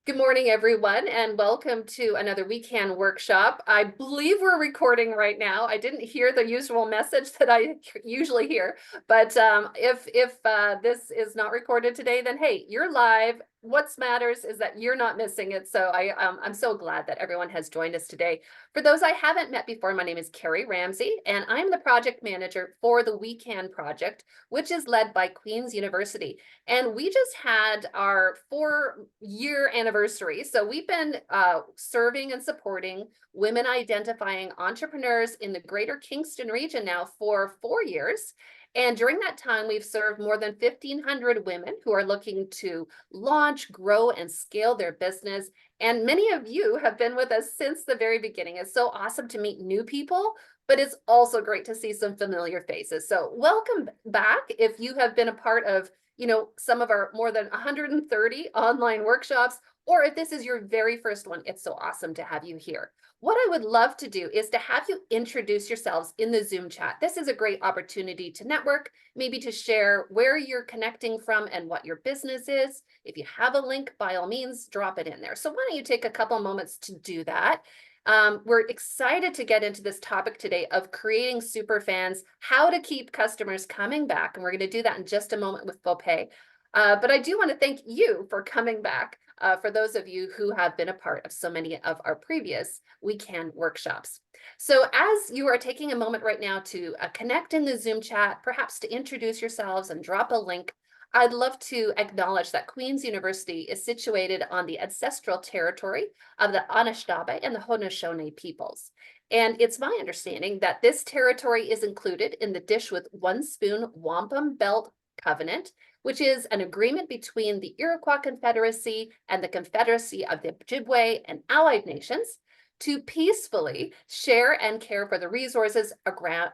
Good morning, everyone, and welcome to another We Can workshop. I believe we're recording right now. I didn't hear the usual message that I usually hear, but if this is not recorded today, then hey, you're live. What matters is that you're not missing it. So I'm so glad that everyone has joined us today. For those I haven't met before, my name is Carrie Ramsey, and I'm the project manager for the We Can project, which is led by Queen's University. And we just had our 4-year anniversary. So we've been serving and supporting women identifying entrepreneurs in the greater Kingston region now for 4 years. And during that time, we've served more than 1,500 women who are looking to launch, grow, and scale their business. And many of you have been with us since the very beginning. It's so awesome to meet new people, but it's also great to see some familiar faces. So welcome back if you have been a part of some of our more than 130 online workshops, or if this is your very first one, it's so awesome to have you here. What I would love to do is to have you introduce yourselves in the Zoom chat. This is a great opportunity to network, maybe to share where you're connecting from and what your business is. If you have a link, by all means, drop it in there. So why don't you take a couple moments to do that? We're excited to get into this topic today of creating super fans, how to keep customers coming back. And we're going to do that in just a moment with Fope. But I do want to thank you for coming back, for those of you who have been a part of so many of our previous We Can workshops. So as you are taking a moment right now to connect in the Zoom chat, perhaps to introduce yourselves and drop a link, I'd love to acknowledge that Queen's University is situated on the ancestral territory of the Anishinaabe and the Haudenosaunee peoples. And it's my understanding that this territory is included in the Dish with One Spoon Wampum Belt Covenant, which is an agreement between the Iroquois Confederacy and the Confederacy of the Ojibwe and allied nations to peacefully share and care for the resources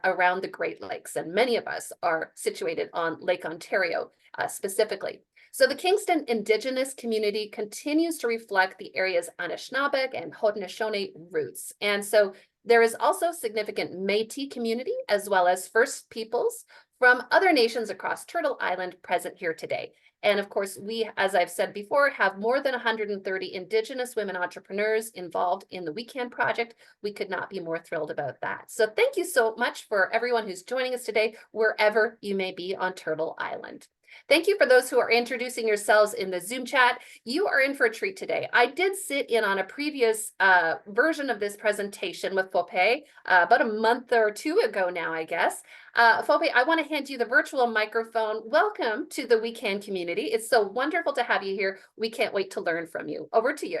around the Great Lakes. And many of us are situated on Lake Ontario specifically. So the Kingston Indigenous community continues to reflect the area's Anishinaabe and Haudenosaunee roots. And so there is also significant Métis community as well as First Peoples from other nations across Turtle Island present here today. And of course, we, as I've said before, have more than 130 Indigenous women entrepreneurs involved in the We Can project. We could not be more thrilled about that. So thank you so much for everyone who's joining us today, wherever you may be on Turtle Island. Thank you for those who are introducing yourselves in the Zoom chat. You are in for a treat today. I did sit in on a previous version of this presentation with Fope about a month or two ago now, I guess. Fope, I want to hand you the virtual microphone. Welcome to the We Can community. It's so wonderful to have you here. We can't wait to learn from you. Over to you.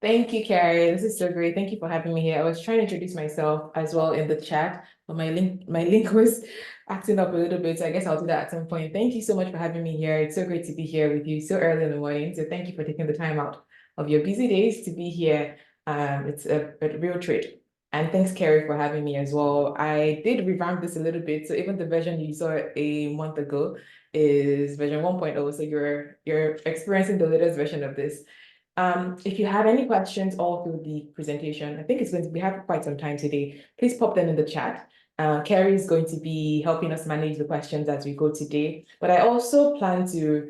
Thank you, Carrie. This is so great. Thank you for having me here. I was trying to introduce myself as well in the chat, but my link was acting up a little bit. So I guess I'll do that at some point. Thank you so much for having me here. It's so great to be here with you so early in the morning. So thank you for taking the time out of your busy days to be here. It's a real treat. And thanks, Carrie, for having me as well. I did revamp this a little bit. So even the version you saw a month ago is version 1.0. So you're experiencing the latest version of this. If you have any questions all through the presentation, I think we have quite some time today. Please pop them in the chat. Carrie is going to be helping us manage the questions as we go today. But I also plan to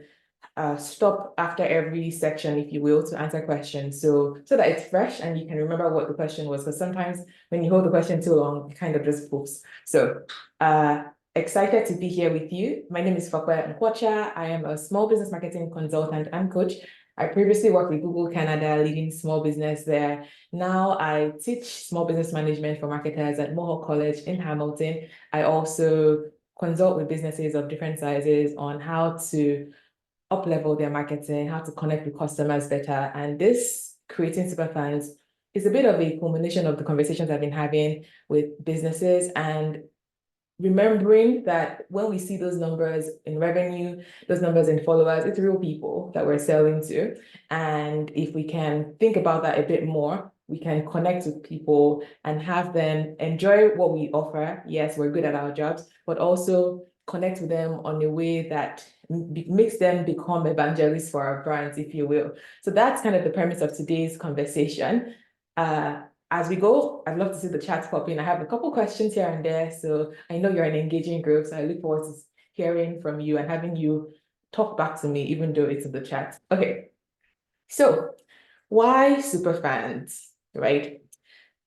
stop after every section, if you will, to answer questions. So that it's fresh and you can remember what the question was. Because sometimes when you hold the question too long, it kind of just poofs. So excited to be here with you. My name is Fope Nkwocha. I am a small business marketing consultant and coach. I previously worked with Google Canada, leading small business there. Now I teach small business management for marketers at Mohawk College in Hamilton. I also consult with businesses of different sizes on how to up-level their marketing, how to connect with customers better. And this Creating Superfans is a bit of a culmination of the conversations I've been having with businesses and remembering that when we see those numbers in revenue, those numbers in followers, it's real people that we're selling to. And if we can think about that a bit more, we can connect with people and have them enjoy what we offer. Yes, we're good at our jobs, but also connect with them on a way that makes them become evangelists for our brands, if you will. So that's kind of the premise of today's conversation. As we go, I'd love to see the chat pop in. I have a couple questions here and there, so I know you're an engaging group, so I look forward to hearing from you and having you talk back to me, even though it's in the chat. Okay, So why superfans, right?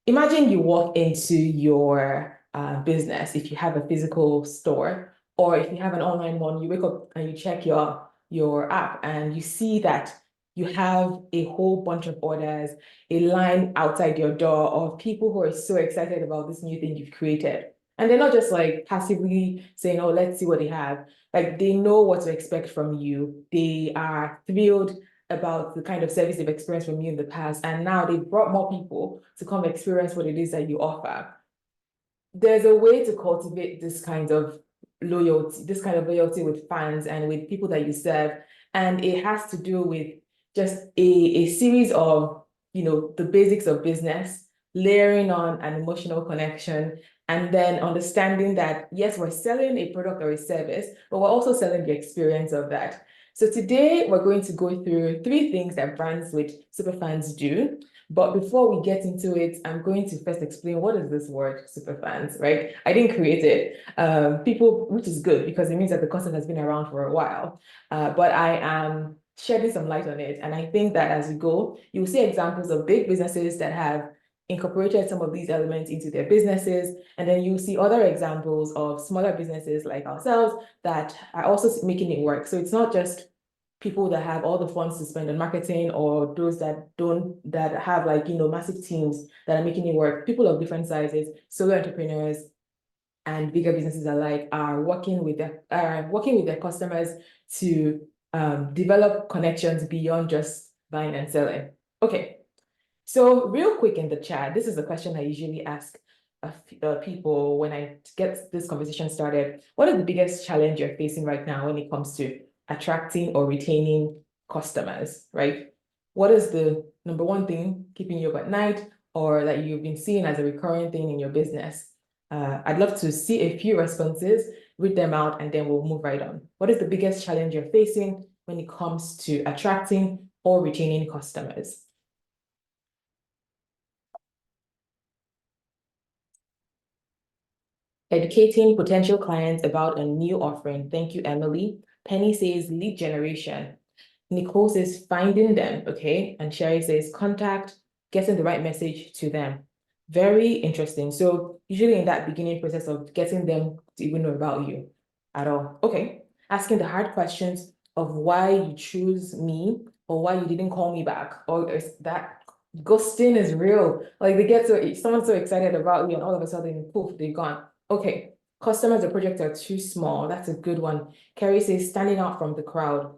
Imagine you walk into your business, if you have a physical store, or if you have an online one, you wake up and you check your app and you see that you have a whole bunch of orders, a line outside your door of people who are so excited about this new thing you've created. And they're not just like passively saying, oh, let's see what they have. Like they know what to expect from you. They are thrilled about the kind of service they've experienced from you in the past, and now they've brought more people to come experience what it is that you offer. There's a way to cultivate this kind of loyalty with fans and with people that you serve, and it has to do with just a series of, the basics of business, layering on an emotional connection, and then understanding that, yes, we're selling a product or a service, but we're also selling the experience of that. So today we're going to go through 3 things that brands with superfans do. But before we get into it, I'm going to first explain what is this word superfans, right? I didn't create it. People, which is good because it means that the concept has been around for a while. But I am shedding some light on it. And I think that as we go, you will see examples of big businesses that have incorporated some of these elements into their businesses. And then you'll see other examples of smaller businesses like ourselves that are also making it work. So it's not just people that have all the funds to spend on marketing, or those that don't, that have like, massive teams that are making it work. People of different sizes, solo entrepreneurs and bigger businesses alike are working with their customers to develop connections beyond just buying and selling. Okay, so real quick in the chat, this is a question I usually ask people when I get this conversation started. What is the biggest challenge you're facing right now when it comes to attracting or retaining customers, right? What is the number one thing keeping you up at night, or that you've been seeing as a recurring thing in your business? I'd love to see a few responses, read them out, and then we'll move right on. What is the biggest challenge you're facing when it comes to attracting or retaining customers? Educating potential clients about a new offering. Thank you, Emily. Penny says lead generation. Nicole says finding them, okay? And Sherry says contact, getting the right message to them. Very interesting. So usually in that beginning process of getting them to even know about you at all. Okay. Asking the hard questions of why you choose me, or why you didn't call me back, or is that ghosting is real. Like they get so, someone's so excited about you and all of a sudden, poof, they're gone. Okay. Customers or projects are too small. That's a good one. Carrie says standing out from the crowd.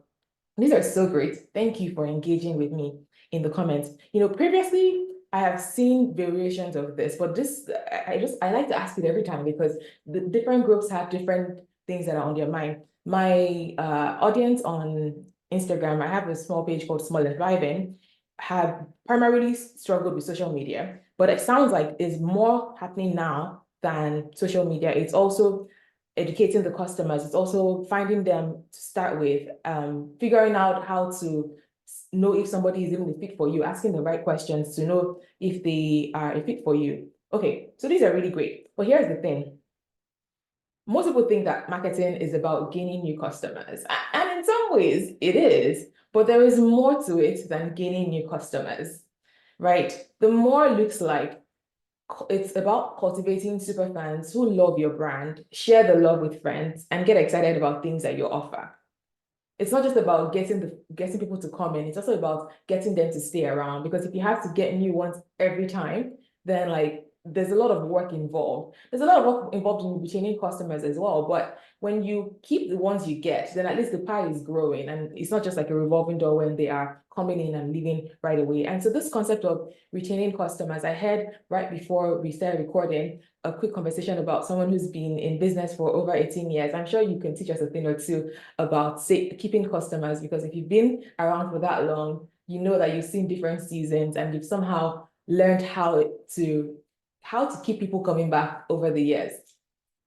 These are so great. Thank you for engaging with me in the comments. Previously I have seen variations of this, but this, I like to ask it every time because the different groups have different things that are on their mind. My audience on Instagram, I have a small page called Small and Thriving, have primarily struggled with social media, but it sounds like it's more happening now than social media. It's also educating the customers. It's also finding them to start with, figuring out how to know if somebody is even a fit for you, asking the right questions to know if they are a fit for you. Okay, so these are really great. But here's the thing. Most people think that marketing is about gaining new customers. And in some ways it is, but there is more to it than gaining new customers, right? The more looks like it's about cultivating superfans who love your brand, share the love with friends, and get excited about things that you offer. It's not just about getting people to come in, it's also about getting them to stay around. Because if you have to get new ones every time, then like there's a lot of work involved. There's a lot of work involved in retaining customers as well. But when you keep the ones you get, then at least the pie is growing, and it's not just like a revolving door when they are coming in and leaving right away. And so this concept of retaining customers, I had right before we started recording a quick conversation about someone who's been in business for over 18 years. I'm sure you can teach us a thing or two about, say, keeping customers, because if you've been around for that long, you know that you've seen different seasons and you've somehow learned how to keep people coming back over the years.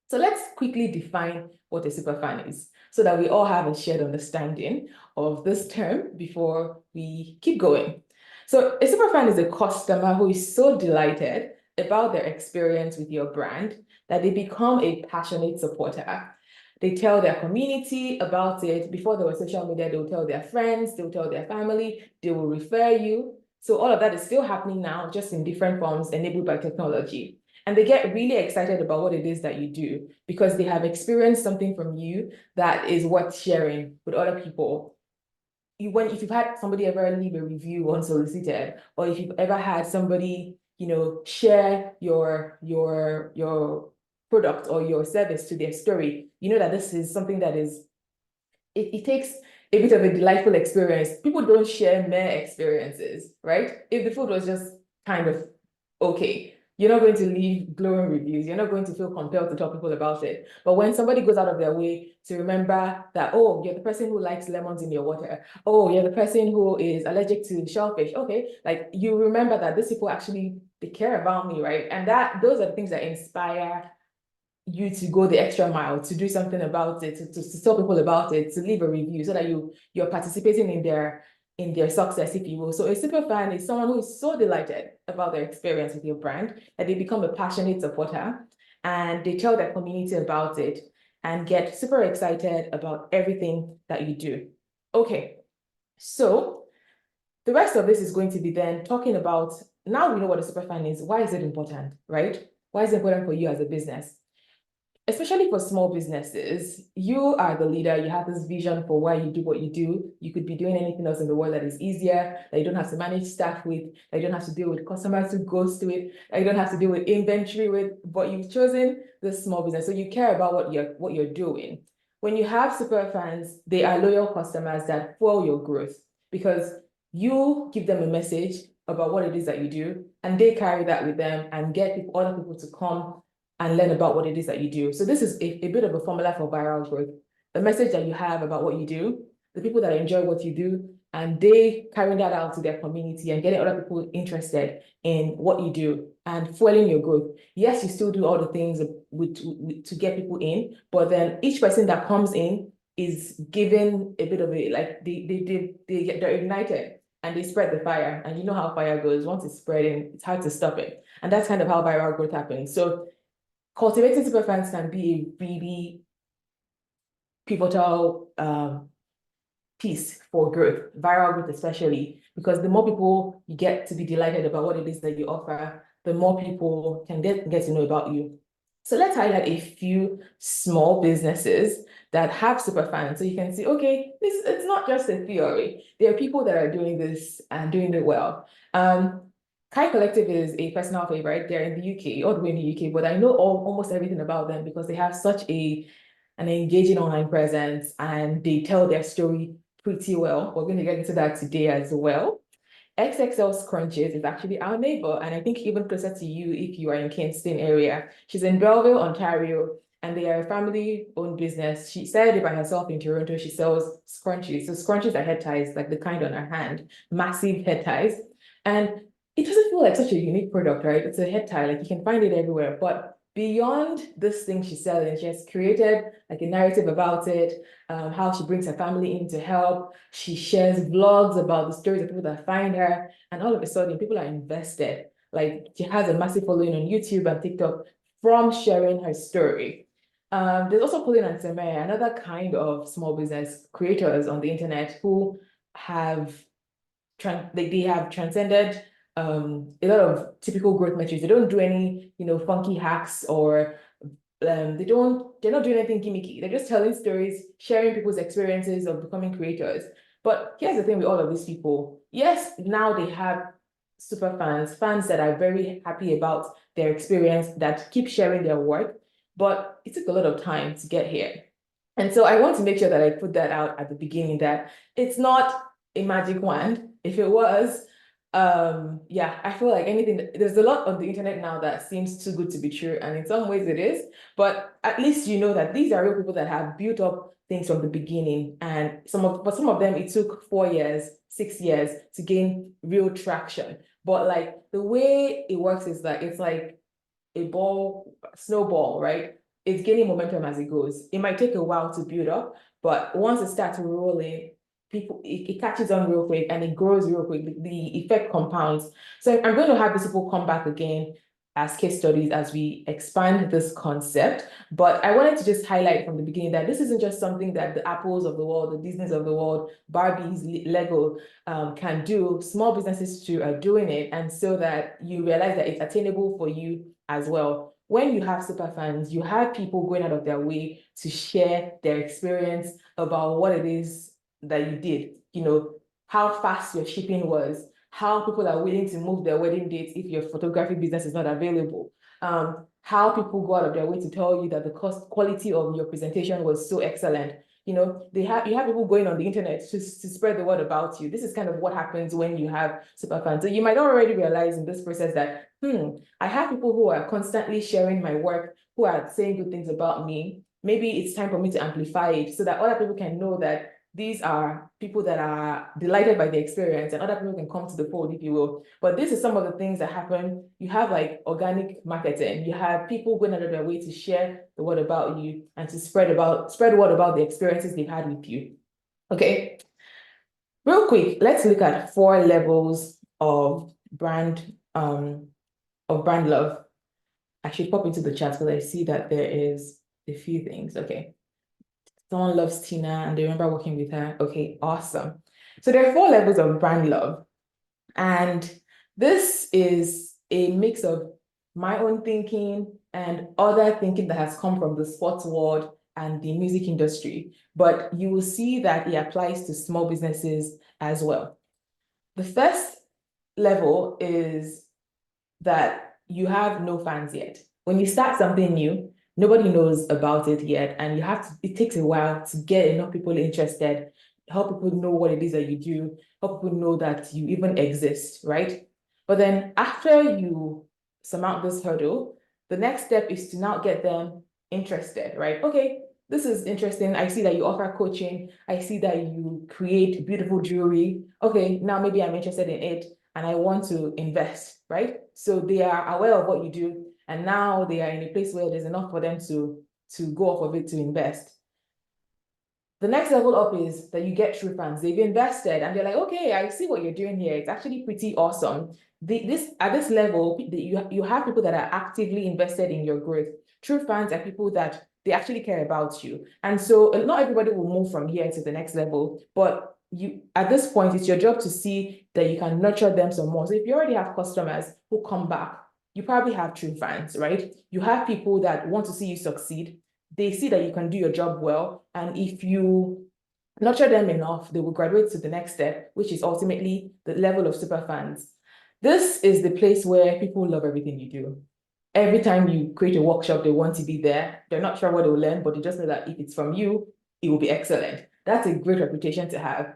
So let's quickly define what a superfan is so that we all have a shared understanding of this term before we keep going. So a superfan is a customer who is so delighted about their experience with your brand that they become a passionate supporter. They tell their community about it. Before there was social media, they'll tell their friends, they'll tell their family, they will refer you. So all of that is still happening now, just in different forms enabled by technology. And they get really excited about what it is that you do because they have experienced something from you that is worth sharing with other people. If you've had somebody ever leave a review unsolicited, or if you've ever had somebody, share your product or your service to their story, you know that this is something that is, it takes a bit of a delightful experience. People don't share mere experiences, right? If the food was just kind of okay, you're not going to leave glowing reviews. You're not going to feel compelled to tell people about it. But when somebody goes out of their way to remember that, oh, you're the person who likes lemons in your water. Oh, you're the person who is allergic to shellfish. Okay, like you remember that these people actually, they care about me, right? And those are the things that inspire you to go the extra mile, to do something about it, to tell people about it, to leave a review so that you're participating in their success, if you will. So a super fan is someone who is so delighted about their experience with your brand that they become a passionate supporter and they tell their community about it and get super excited about everything that you do. Okay, so the rest of this is going to be then talking about, now we know what a super fan is, why is it important, right? Why is it important for you as a business? Especially for small businesses, you are the leader, you have this vision for why you do what you do. You could be doing anything else in the world that is easier, that you don't have to manage staff with, that you don't have to deal with customers who goes to it, that you don't have to deal with inventory with, but you've chosen this small business. So you care about what you're doing. When you have super fans, they are loyal customers that fuel your growth because you give them a message about what it is that you do, and they carry that with them and get other people to come and learn about what it is that you do. So this is a bit of a formula for viral growth. The message that you have about what you do, the people that enjoy what you do, and they carrying that out to their community and getting other people interested in what you do and fueling your growth. Yes, you still do all the things to get people in, but then each person that comes in is given a bit of a, like they're ignited and they spread the fire. And you know how fire goes. Once it's spreading, it's hard to stop it. And that's kind of how viral growth happens. So cultivating superfans can be a really pivotal piece for growth, viral growth especially, because the more people you get to be delighted about what it is that you offer, the more people can get to know about you. So let's highlight a few small businesses that have superfans. So you can see, okay, it's not just a theory. There are people that are doing this and doing it well. Kai Collective is a personal favorite. They're in the UK, all the way in the UK, but I know almost everything about them because they have such an engaging online presence and they tell their story pretty well. We're going to get into that today as well. XXL Scrunches is actually our neighbor, and I think even closer to you if you are in Kingston area. She's in Belleville, Ontario, and they are a family-owned business. She started it by herself in Toronto. She sells scrunchies. So scrunchies are head ties, like the kind on her hand, massive head ties. And it doesn't feel like such a unique product, right? It's a head tie, like you can find it everywhere. But beyond this thing she's selling, she has created like a narrative about it, how she brings her family in to help. She shares vlogs about the stories of people that find her, and all of a sudden, people are invested. Like she has a massive following on YouTube and TikTok from sharing her story. There's also Pauline and Semaya, another kind of small business creators on the internet who have they have transcended a lot of typical growth metrics. They don't do any, funky hacks or they're not doing anything gimmicky. They're just telling stories, sharing people's experiences of becoming creators. But here's the thing with all of these people. Yes, now they have super fans that are very happy about their experience, that keep sharing their work, but it took a lot of time to get here. And so I want to make sure that I put that out at the beginning, that it's not a magic wand. If it was, yeah, I feel like there's a lot on the internet now that seems too good to be true, and in some ways it is, but at least you know that these are real people that have built up things from the beginning, and some of them it took 4 years, 6 years to gain real traction. But like the way it works is that it's like a snowball, right? It's gaining momentum as it goes. It might take a while to build up, but once it starts rolling, it catches on real quick and it grows real quick. The effect compounds. So I'm going to have these people come back again as case studies as we expand this concept. But I wanted to just highlight from the beginning that this isn't just something that the Apples of the world, the Disneys of the world, Barbies, Lego can do. Small businesses too are doing it. And so that you realize that it's attainable for you as well. When you have superfans, you have people going out of their way to share their experience about what it is that you did, how fast your shipping was, how people are willing to move their wedding dates if your photography business is not available, how people go out of their way to tell you that the quality of your presentation was so excellent. You have people going on the internet to spread the word about you. This is kind of what happens when you have superfans. So you might already realize in this process that, I have people who are constantly sharing my work, who are saying good things about me. Maybe it's time for me to amplify it so that other people can know that these are people that are delighted by the experience and other people can come to the fold, if you will. But this is some of the things that happen. You have like organic marketing. You have people going out of their way to share the word about you and to spread the word about the experiences they've had with you. Okay. Real quick, let's look at 4 levels of brand love. I should pop into the chat because I see that there is a few things. Okay. Someone loves Tina and they remember working with her. Okay, awesome. So there are 4 levels of brand love. And this is a mix of my own thinking and other thinking that has come from the sports world and the music industry. But you will see that it applies to small businesses as well. The first level is that you have no fans yet. When you start something new, nobody knows about it yet, and it takes a while to get enough people interested, help people know what it is that you do, help people know that you even exist, right? But then after you surmount this hurdle, the next step is to now get them interested, right? Okay, this is interesting. I see that you offer coaching. I see that you create beautiful jewelry. Okay, now maybe I'm interested in it and I want to invest, right? So they are aware of what you do, and now they are in a place where there's enough for them to go off of it to invest. The next level up is that you get true fans. They've invested and they're like, okay, I see what you're doing here. It's actually pretty awesome. At this level, you have people that are actively invested in your growth. True fans are people that they actually care about you. And so not everybody will move from here to the next level, but at this point, it's your job to see that you can nurture them some more. So if you already have customers who come back, you probably have true fans, right? You have people that want to see you succeed. They see that you can do your job well. And if you nurture them enough, they will graduate to the next step, which is ultimately the level of superfans. This is the place where people love everything you do. Every time you create a workshop, they want to be there. They're not sure what they'll learn, but they just know that if it's from you, it will be excellent. That's a great reputation to have.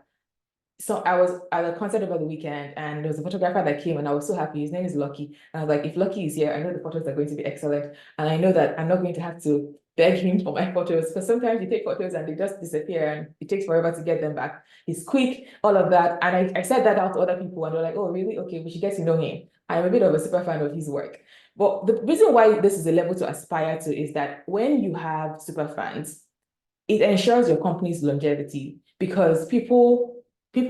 So I was at a concert over the weekend and there was a photographer that came and I was so happy. His name is Lucky. And I was like, if Lucky is here, I know the photos are going to be excellent. And I know that I'm not going to have to beg him for my photos because sometimes you take photos and they just disappear and it takes forever to get them back. He's quick, all of that. And I said that out to other people and they're like, oh, really? Okay, we should get to know him. I'm a bit of a super fan of his work. But the reason why this is a level to aspire to is that when you have super fans, it ensures your company's longevity because people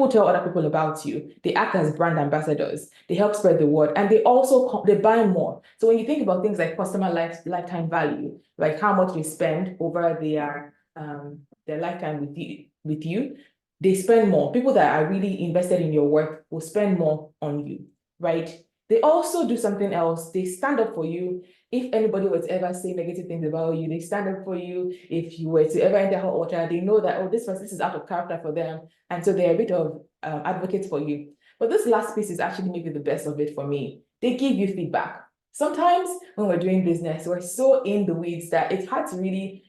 tell other people about you. They act as brand ambassadors. They help spread the word, and they also they buy more. So when you think about things like customer lifetime value, like how much they spend over their lifetime with you, they spend more. People that are really invested in your work will spend more on you, right? They also do something else. They stand up for you. If anybody were to ever say negative things about you, they stand up for you. If you were to ever enter hot water, they know that, oh, this is out of character for them. And so they're a bit of advocates for you. But this last piece is actually maybe the best of it for me. They give you feedback. Sometimes when we're doing business, we're so in the weeds that it's hard to really,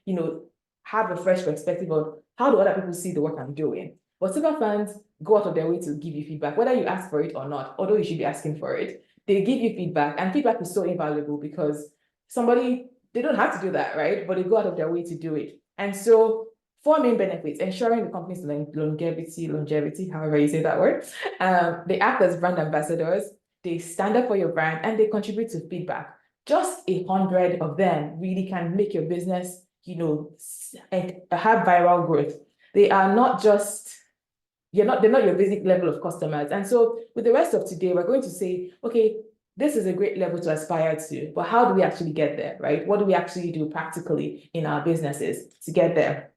have a fresh perspective of how do other people see the work I'm doing. But superfans go out of their way to give you feedback, whether you ask for it or not, although you should be asking for it. They give you feedback, and feedback is so invaluable because they don't have to do that, right? But they go out of their way to do it. And so 4 main benefits: ensuring the company's longevity, however you say that word. They act as brand ambassadors, they stand up for your brand, and they contribute to feedback. Just 100 of them really can make your business, have viral growth. They are not just they're not your basic level of customers. And so with the rest of today, we're going to say, okay, this is a great level to aspire to, but how do we actually get there, right? What do we actually do practically in our businesses to get there?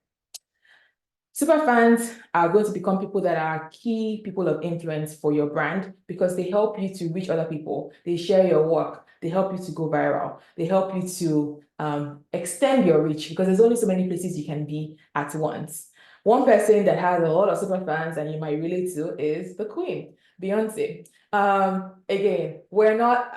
Superfans are going to become people that are key people of influence for your brand because they help you to reach other people. They share your work. They help you to go viral. They help you to extend your reach because there's only so many places you can be at once. One person that has a lot of superfans and you might relate to is the Queen, Beyonce. Again, we're not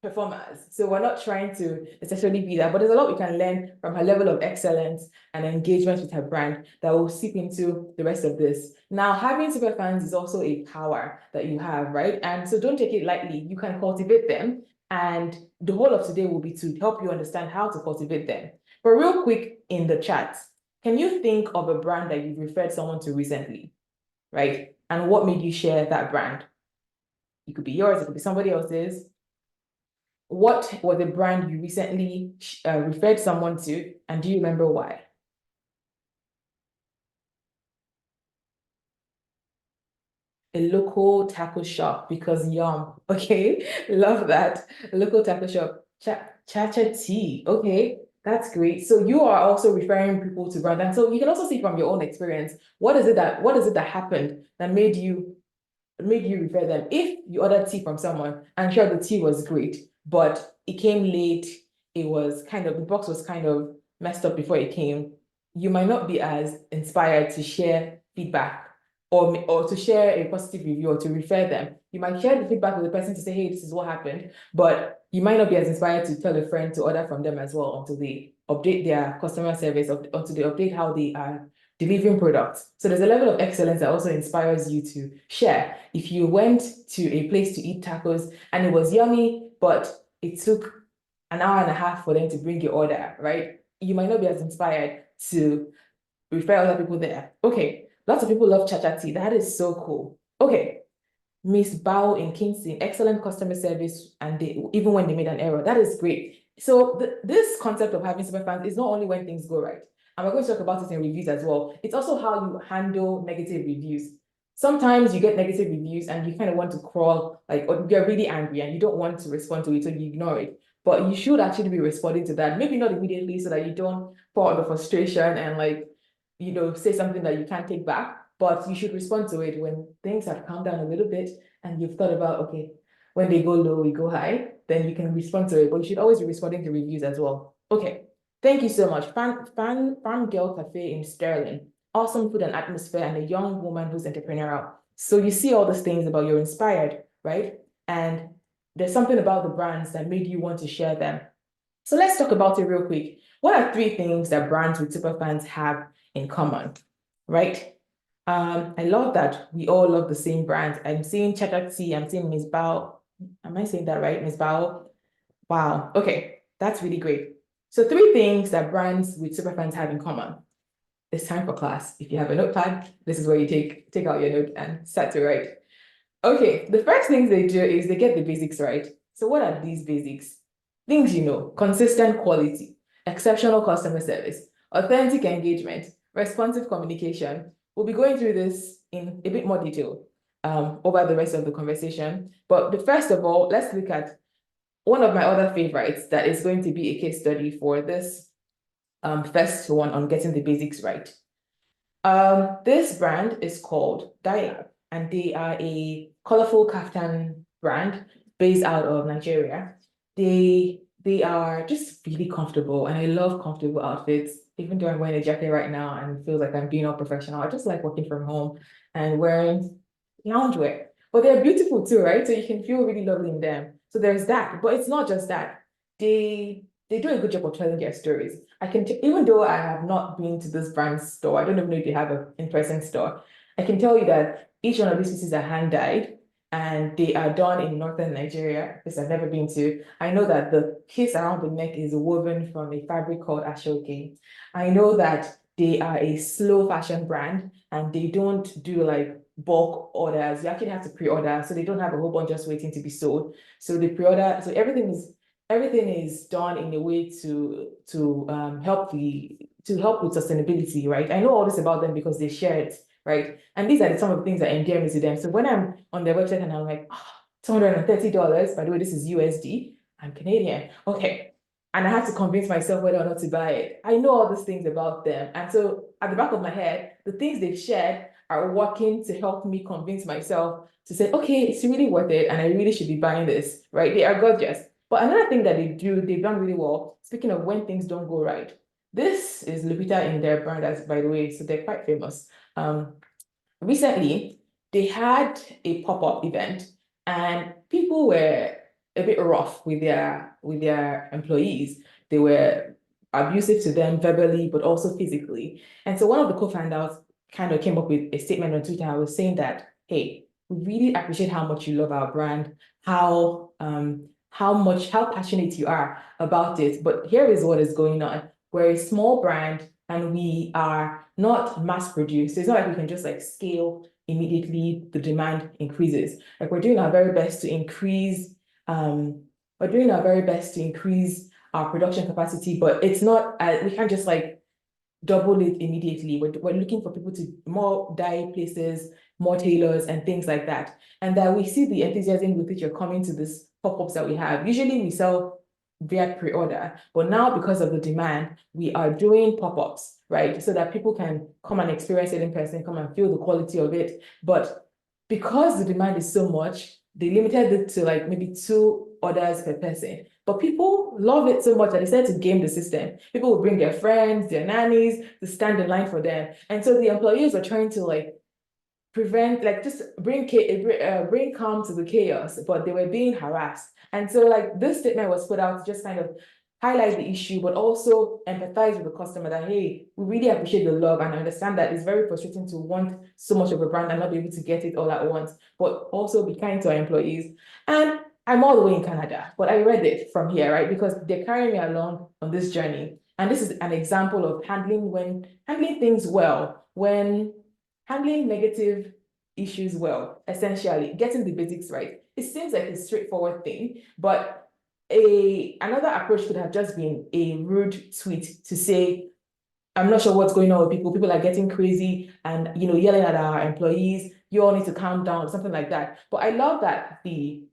performers. So we're not trying to necessarily be that, but there's a lot we can learn from her level of excellence and engagement with her brand that will seep into the rest of this. Now, having super fans is also a power that you have, right? And so don't take it lightly. You can cultivate them. And the whole of today will be to help you understand how to cultivate them. But real quick in the chat, can you think of a brand that you've referred someone to recently, right? And what made you share that brand? It could be yours, it could be somebody else's. What was the brand you recently referred someone to, and do you remember why? A local taco shop because yum. Okay, love that. A local taco shop. Cha-cha tea. Okay, that's great. So you are also referring people to brand, and so you can also see from your own experience what is it that happened that made you refer them. If you ordered tea from someone and sure the tea was great, but it came late, it was kind of, the box was kind of messed up before it came, you might not be as inspired to share feedback or to share a positive review or to refer them. You might share the feedback with the person to say, hey, this is what happened, but you might not be as inspired to tell a friend to order from them as well until they update their customer service or until they update how they are delivering products. So there's a level of excellence that also inspires you to share. If you went to a place to eat tacos and it was yummy, but it took an hour and a half for them to bring your order, right? You might not be as inspired to refer other people there. Okay, lots of people love cha-cha tea. That is so cool. Okay, Miss Bao in Kingston, excellent customer service, and even when they made an error, that is great. So this concept of having super fans is not only when things go right, and we're going to talk about it in reviews as well. It's also how you handle negative reviews. Sometimes you get negative reviews and you kind of want to crawl, like, or you're really angry and you don't want to respond to it, so you ignore it. But you should actually be responding to that. Maybe not immediately so that you don't fall under frustration and like, say something that you can't take back, but you should respond to it when things have calmed down a little bit and you've thought about, okay, when they go low, we go high, then you can respond to it, but you should always be responding to reviews as well. Okay, thank you so much. Farm Girl Cafe in Sterling. Awesome food and atmosphere and a young woman who's entrepreneurial. So you see all these things about you're inspired, right? And there's something about the brands that made you want to share them. So let's talk about it real quick. What are 3 things that brands with superfans have in common, right? I love that we all love the same brand. I'm seeing Chacha Tea, I'm seeing Miss Bao. Am I saying that right, Miss Bao? Wow, okay, that's really great. So 3 things that brands with superfans have in common. It's time for class. If you have a notepad, this is where you take out your note and start to write. Okay, the first things they do is they get the basics right. So what are these basics? Things you know: consistent quality, exceptional customer service, authentic engagement, responsive communication. We'll be going through this in a bit more detail over the rest of the conversation. But first of all, let's look at one of my other favorites that is going to be a case study for this first one on getting the basics right. This brand is called Dialab, and they are a colorful kaftan brand based out of Nigeria. They are just really comfortable, and I love comfortable outfits. Even though I'm wearing a jacket right now and it feels like I'm being all professional, I just like working from home and wearing loungewear. But they're beautiful too, right? So you can feel really lovely in them. So there's that, but it's not just that. They do a good job of telling their stories. Even though I have not been to this brand store, I don't even know if they have an in-person store. I can tell you that each one of these pieces are hand dyed and they are done in northern Nigeria, because I've never been to. I know that the piece around the neck is woven from a fabric called ashoke. I know that they are a slow fashion brand and they don't do like bulk orders. You actually have to pre-order, so they don't have a whole bunch just waiting to be sold. So they pre-order, so everything is done in a way to help with sustainability, right? I know all this about them because they share it, right? And these are some of the things that endear me to them. So when I'm on their website and I'm like, oh, $230. By the way, this is USD. I'm Canadian. Okay. And I had to convince myself whether or not to buy it. I know all these things about them. And so at the back of my head, the things they've shared are working to help me convince myself to say, okay, it's really worth it. And I really should be buying this, right? They are gorgeous. But another thing that they've done really well, speaking of when things don't go right, this is Lupita in their brand, as by the way, so they're quite famous. Recently, they had a pop-up event and people were a bit rough with their employees. They were abusive to them verbally, but also physically. And so one of the co-founders kind of came up with a statement on Twitter. I was saying that, hey, we really appreciate how much you love our brand, how passionate you are about it. But here is what is going on. We're a small brand and we are not mass produced. It's not like we can just like scale immediately, the demand increases. Like we're doing our very best to increase, our production capacity, but it's not, we can't just like double it immediately. We're looking for people to more dye places, more tailors and things like that. And that we see the enthusiasm with which you're coming to this pop-ups that we have. Usually we sell via pre-order, but now because of the demand, we are doing pop-ups, right? So that people can come and experience it in person, come and feel the quality of it. But because the demand is so much, they limited it to like maybe 2 orders per person. But people love it so much that they started to game the system. People will bring their friends, their nannies to stand in line for them. And so the employees were trying to like prevent, like just bring calm to the chaos, but they were being harassed. And so like this statement was put out to just kind of highlight the issue, but also empathize with the customer that, hey, we really appreciate the love and I understand that it's very frustrating to want so much of a brand and not be able to get it all at once, but also be kind to our employees. And I'm all the way in Canada, but I read it from here, right? Because they're carrying me along on this journey. And this is an example of handling things well, when handling negative issues well, essentially, getting the basics right. It seems like a straightforward thing, but another approach could have just been a rude tweet to say, I'm not sure what's going on with people. People are getting crazy and yelling at our employees. You all need to calm down, something like that. But I love that the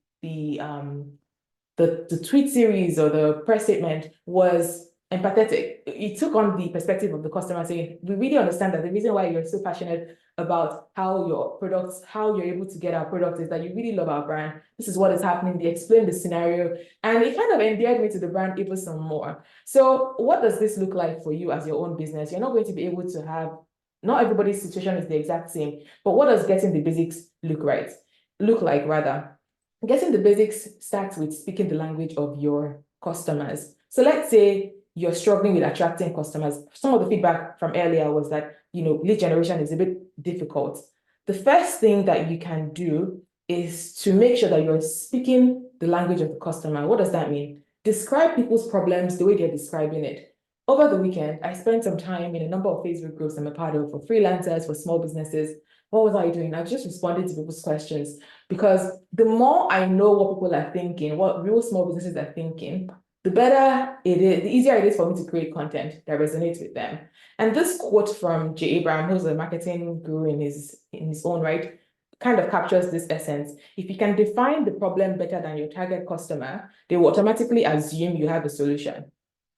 tweet series or the press statement was empathetic. It took on the perspective of the customer saying, we really understand that the reason why you're so passionate about how you're able to get our products is that you really love our brand. This is what is happening. They explained the scenario and it kind of endeared me to the brand even some more. So what does this look like for you as your own business? You're not going to be able to have, not everybody's situation is the exact same, but what does getting the basics look like rather? Getting the basics starts with speaking the language of your customers. So let's say you're struggling with attracting customers. Some of the feedback from earlier was that, lead generation is a bit difficult. The first thing that you can do is to make sure that you're speaking the language of the customer. What does that mean? Describe people's problems the way they're describing it. Over the weekend, I spent some time in a number of Facebook groups I'm a part of for freelancers, for small businesses. What was I doing? I just responded to people's questions because the more I know what people are thinking, what real small businesses are thinking, the better it is, the easier it is for me to create content that resonates with them. And this quote from Jay Abraham, who's a marketing guru in his own right, kind of captures this essence. If you can define the problem better than your target customer, they will automatically assume you have a solution.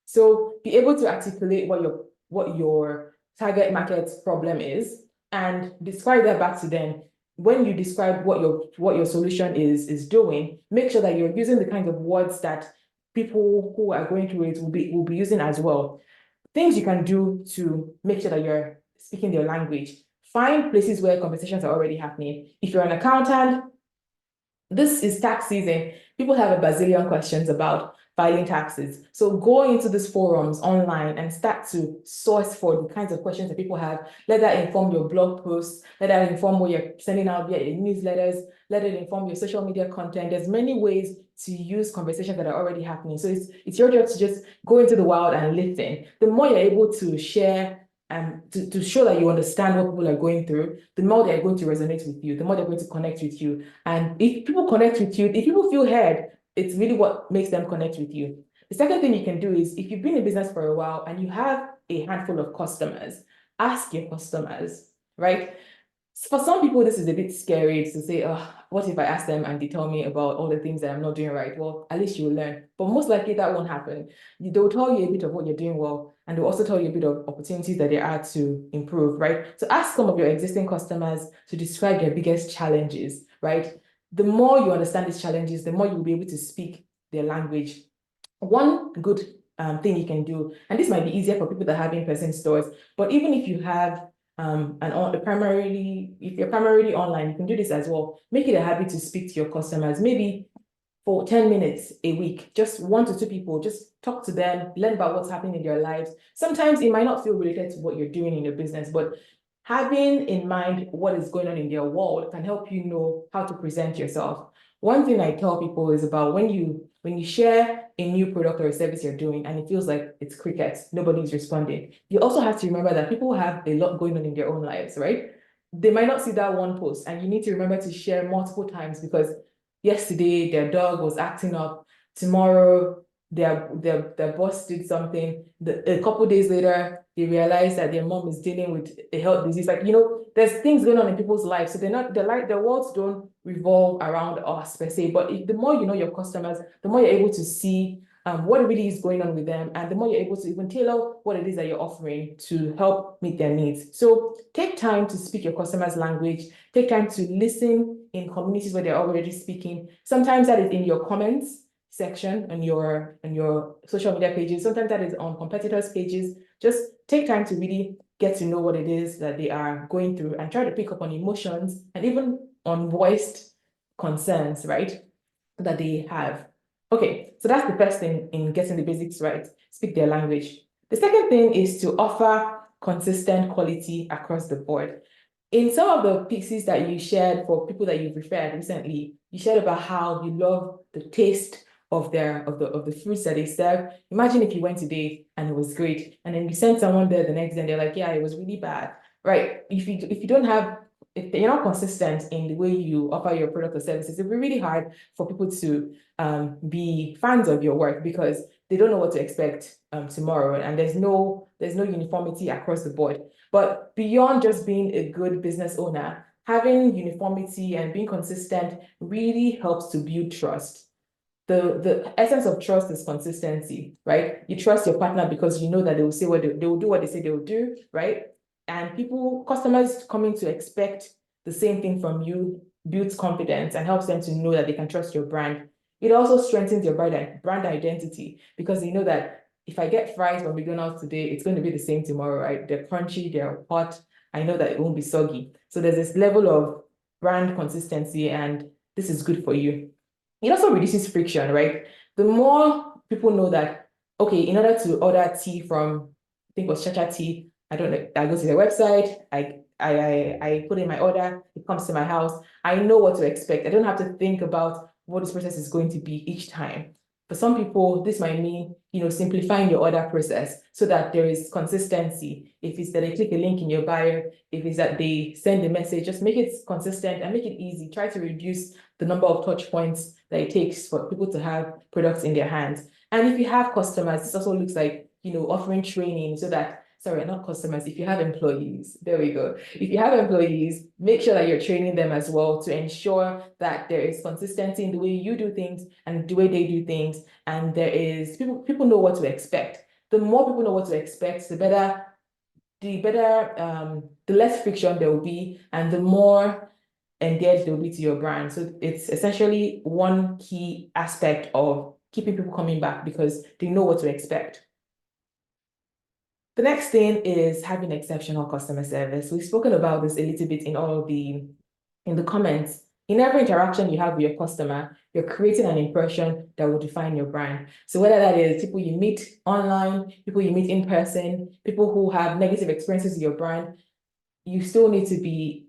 So be able to articulate what your target market's problem is and describe that back to them. When you describe what your solution is doing, make sure that you're using the kind of words that people who are going through it will be using as well. Things you can do to make sure that you're speaking their language. Find places where conversations are already happening. If you're an accountant, this is tax season. People have a bazillion questions about filing taxes. So go into these forums online and start to source for the kinds of questions that people have. Let that inform your blog posts. Let that inform what you're sending out via your newsletters. Let it inform your social media content. There's many ways to use conversations that are already happening. So it's your job to just go into the wild and listen. The more you're able to share to show that you understand what people are going through, the more they're going to resonate with you, the more they're going to connect with you. And if people connect with you, if people feel heard, it's really what makes them connect with you. The second thing you can do is if you've been in business for a while and you have a handful of customers, ask your customers, right? For some people, this is a bit scary to say, oh, what if I ask them and they tell me about all the things that I'm not doing right? Well, at least you'll learn. But most likely that won't happen. They'll tell you a bit of what you're doing well, and they'll also tell you a bit of opportunities that there are to improve, right? So ask some of your existing customers to describe their biggest challenges, right? The more you understand these challenges, the more you'll be able to speak their language. One good thing you can do, and this might be easier for people that have in-person stores, but even if you have if you're primarily online, you can do this as well. Make it a habit to speak to your customers, maybe for 10 minutes a week, just 1 to 2 people, just talk to them, learn about what's happening in their lives. Sometimes it might not feel related to what you're doing in your business, but having in mind what is going on in their world can help you know how to present yourself. One thing I tell people is about when you share a new product or a service you're doing and it feels like it's crickets, nobody's responding. You also have to remember that people have a lot going on in their own lives, right? They might not see that one post, and you need to remember to share multiple times, because yesterday their dog was acting up, tomorrow their boss did something, a couple days later they realize that their mom is dealing with a health disease. Like, there's things going on in people's lives, so their worlds don't revolve around us per se. But the more you know your customers, the more you're able to see what really is going on with them, and the more you're able to even tailor what it is that you're offering to help meet their needs. So take time to speak your customers' language. Take time to listen in communities where they're already speaking. Sometimes that is in your comments section on your social media pages. Sometimes that is on competitors' pages. Just take time to really get to know what it is that they are going through and try to pick up on emotions and even on voiced concerns, right, that they have. Okay, so that's the first thing in getting the basics right. Speak their language. The second thing is to offer consistent quality across the board. In some of the pieces that you shared for people that you've referred recently, you shared about how you love the taste of the fruits that they serve. Imagine if you went today and it was great, and then you sent someone there the next day and they're like, yeah, it was really bad, right? If you don't have, if you're not consistent in the way you offer your product or services, it'll be really hard for people to be fans of your work, because they don't know what to expect tomorrow, and there's no uniformity across the board. But beyond just being a good business owner, having uniformity and being consistent really helps to build trust. The essence of trust is consistency, right? You trust your partner because you know that they will say they will do what they say they will do, right? And customers coming to expect the same thing from you builds confidence and helps them to know that they can trust your brand. It also strengthens your brand identity, because you know that if I get fries from McDonald's today, it's going to be the same tomorrow, right? They're crunchy, they're hot. I know that it won't be soggy. So there's this level of brand consistency, and this is good for you. It also reduces friction, right? The more people know that, okay, in order to order tea from, I think it was Chacha Tea, I don't know, I go to their website, I put in my order, it comes to my house. I know what to expect. I don't have to think about what this process is going to be each time. For some people, this might mean, simplifying your order process so that there is consistency. If it's that they click a link in your bio, if it's that they send a message, just make it consistent and make it easy. Try to reduce the number of touch points that it takes for people to have products in their hands. And if you have customers, this also looks like, offering training so that, sorry, not customers, if you have employees, there we go. If you have employees, make sure that you're training them as well to ensure that there is consistency in the way you do things and the way they do things. And there is, people know what to expect. The more people know what to expect, the less friction there will be, and the more engaged they'll be to your brand. So it's essentially one key aspect of keeping people coming back, because they know what to expect. The next thing is having exceptional customer service. We've spoken about this a little bit in the comments. In every interaction you have with your customer, you're creating an impression that will define your brand. So whether that is people you meet online, people you meet in person, people who have negative experiences with your brand, you still need to be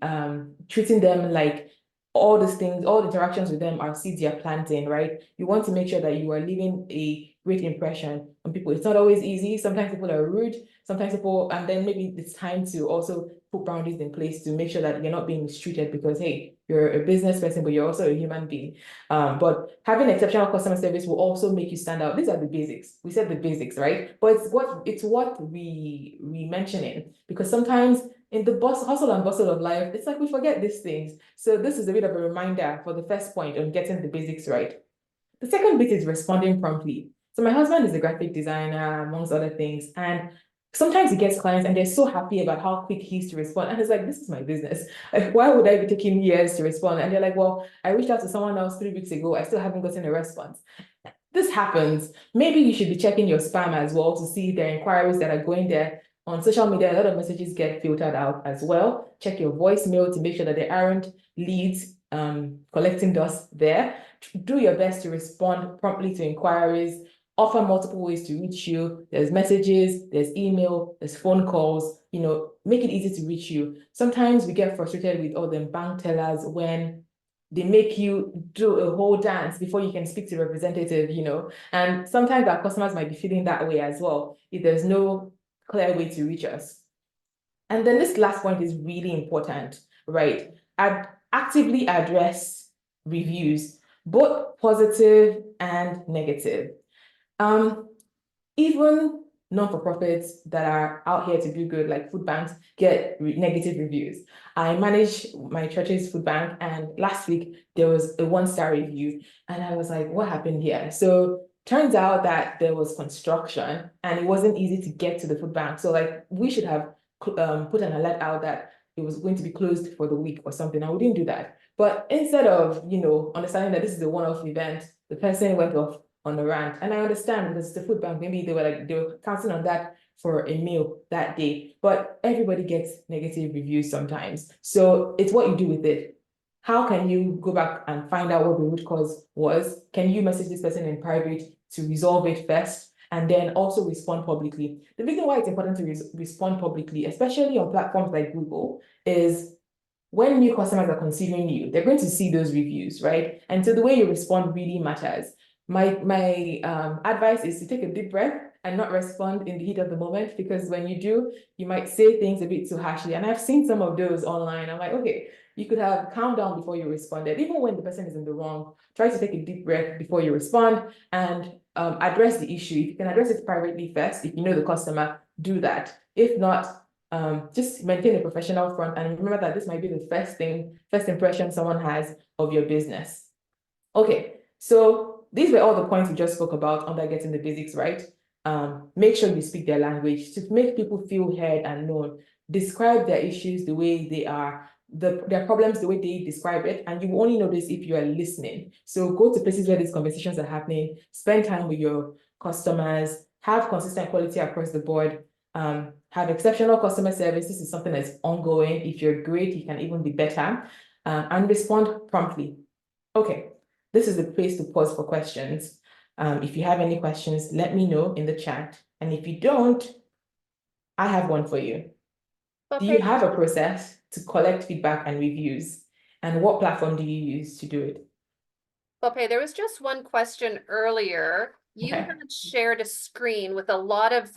treating them like all these things, all the interactions with them are seeds you're planting, right? You want to make sure that you are leaving a great impression on people. It's not always easy. Sometimes people are rude. Sometimes people, and then maybe it's time to also put boundaries in place to make sure that you're not being mistreated, because, hey, you're a business person, but you're also a human being. But having exceptional customer service will also make you stand out. These are the basics. We said the basics, right? But it's what we mention it, because sometimes in the hustle and bustle of life, it's like we forget these things. So this is a bit of a reminder for the first point on getting the basics right. The second bit is responding promptly. So my husband is a graphic designer, amongst other things, and sometimes he gets clients and they're so happy about how quick he is to respond. And it's like, this is my business. Like, why would I be taking years to respond? And they're like, well, I reached out to someone else 3 weeks ago. I still haven't gotten a response. This happens. Maybe you should be checking your spam as well to see if there are inquiries that are going there. On social media, a lot of messages get filtered out as well. Check your voicemail to make sure that there aren't leads collecting dust there. Do your best to respond promptly to inquiries. Offer multiple ways to reach you. There's messages, there's email, there's phone calls. Make it easy to reach you. Sometimes we get frustrated with all them bank tellers when they make you do a whole dance before you can speak to a representative, and sometimes our customers might be feeling that way as well if there's no clear way to reach us. And then this last point is really important, right? Actively address reviews, both positive and negative. Even non-for-profits that are out here to do good, like food banks, get negative reviews. I manage my church's food bank, and last week there was a 1-star review, and I was like, what happened here? So turns out that there was construction and it wasn't easy to get to the food bank. So like we should have put an alert out that it was going to be closed for the week or something, and we didn't do that. But instead of, understanding that this is a one-off event, the person went off on the rant. And I understand because it's the food bank, maybe they were counting on that for a meal that day. But everybody gets negative reviews sometimes. So it's what you do with it. How can you go back and find out what the root cause was? Can you message this person in private to resolve it first? And then also respond publicly. The reason why it's important to respond publicly, especially on platforms like Google, is when new customers are considering you, they're going to see those reviews, right? And so the way you respond really matters. My advice is to take a deep breath and not respond in the heat of the moment, because when you do, you might say things a bit too harshly. And I've seen some of those online. I'm like, okay, you could have calmed down before you responded. Even when the person is in the wrong, try to take a deep breath before you respond and address the issue. If you can address it privately first, if you know the customer, do that. If not, just maintain a professional front and remember that this might be the first impression someone has of your business. Okay, so these were all the points we just spoke about under getting the basics right. Make sure you speak their language to make people feel heard and known. Describe their issues the way they are, their problems the way they describe it, and you will only know this if you are listening. So go to places where these conversations are happening, spend time with your customers, have consistent quality across the board, have exceptional customer service. This is something that's ongoing. If you're great, you can even be better, and respond promptly. Okay, this is the place to pause for questions. If you have any questions, let me know in the chat. And if you don't, I have one for you. Do you have a process to collect feedback and reviews? And what platform do you use to do it? Okay, there was just one question earlier. You Okay. had shared a screen with a lot of,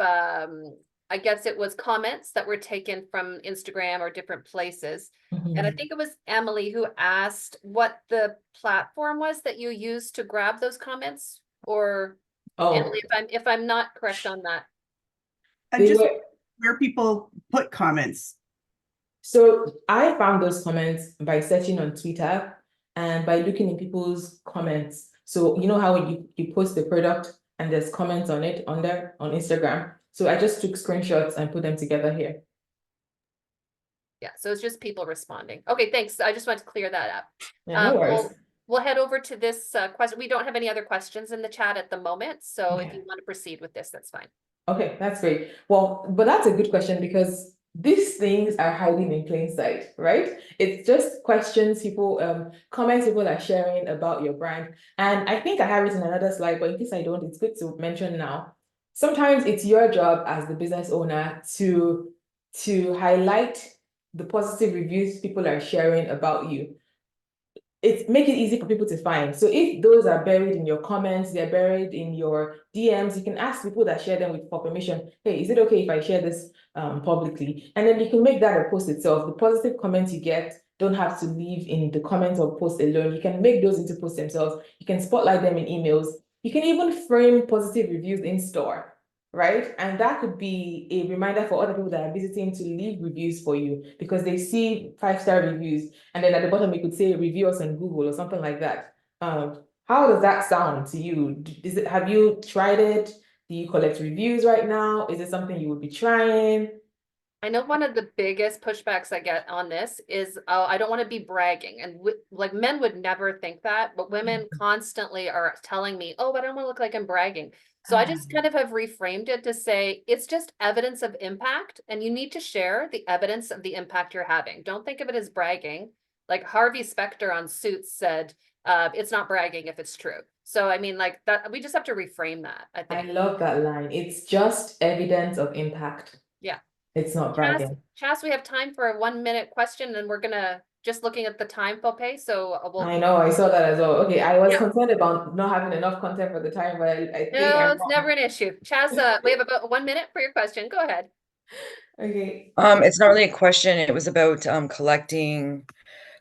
I guess it was comments that were taken from Instagram or different places. And I think it was Emily who asked what the platform was that you used to grab those comments, or Emily, if I'm not correct on that. And just where people put comments. So I found those comments by searching on Twitter and by looking in people's comments. So you know how you post the product and there's comments on it on Instagram. So I just took screenshots and put them together here. Yeah, so it's just people responding. Okay, thanks. I just want to clear that up. Yeah, no worries. We'll head over to this question. We don't have any other questions in the chat at the moment. So if you want to proceed with this, that's fine. Okay, that's great. Well, but that's a good question because these things are hiding in plain sight, right? It's just questions comments people are sharing about your brand. And I think I have it in another slide, but in case I don't, it's good to mention now. Sometimes it's your job as the business owner to highlight the positive reviews people are sharing about you. Make it easy for people to find. So if those are buried in your comments, they're buried in your DMs, you can ask people that share them for permission. Hey, is it okay if I share this publicly? And then you can make that a post itself. The positive comments you get don't have to live in the comments or post alone. You can make those into posts themselves. You can spotlight them in emails. You can even frame positive reviews in store. right? And that could be a reminder for other people that are visiting to leave reviews for you because they see 5-star reviews, and then at the bottom you could say review us on Google or something like that. How does that sound to you? Have you tried it? Do you collect reviews right now? Is it something you would be trying? I know one of the biggest pushbacks I get on this is, oh, I don't want to be bragging. And like men would never think that, but women constantly are telling me, oh, but I don't want to look like I'm bragging. So I just kind of have reframed it to say it's just evidence of impact, and you need to share the evidence of the impact you're having. Don't think of it as bragging. Like Harvey Specter on Suits said, it's not bragging if it's true. So I mean, like that, we just have to reframe that, I I think. love that line. It's just evidence of impact. Yeah. It's not Chas, bragging. Chas, we have time for a 1 minute question, and we're gonna just looking at the time, Fope. So we'll. I know, I saw that as well. Okay, I was Yeah. concerned about not having enough content for the time, but I think No, I'm it's never wrong. an issue. Chas, we have about 1 minute for your question. Go ahead. Okay. It's not really a question. It was about collecting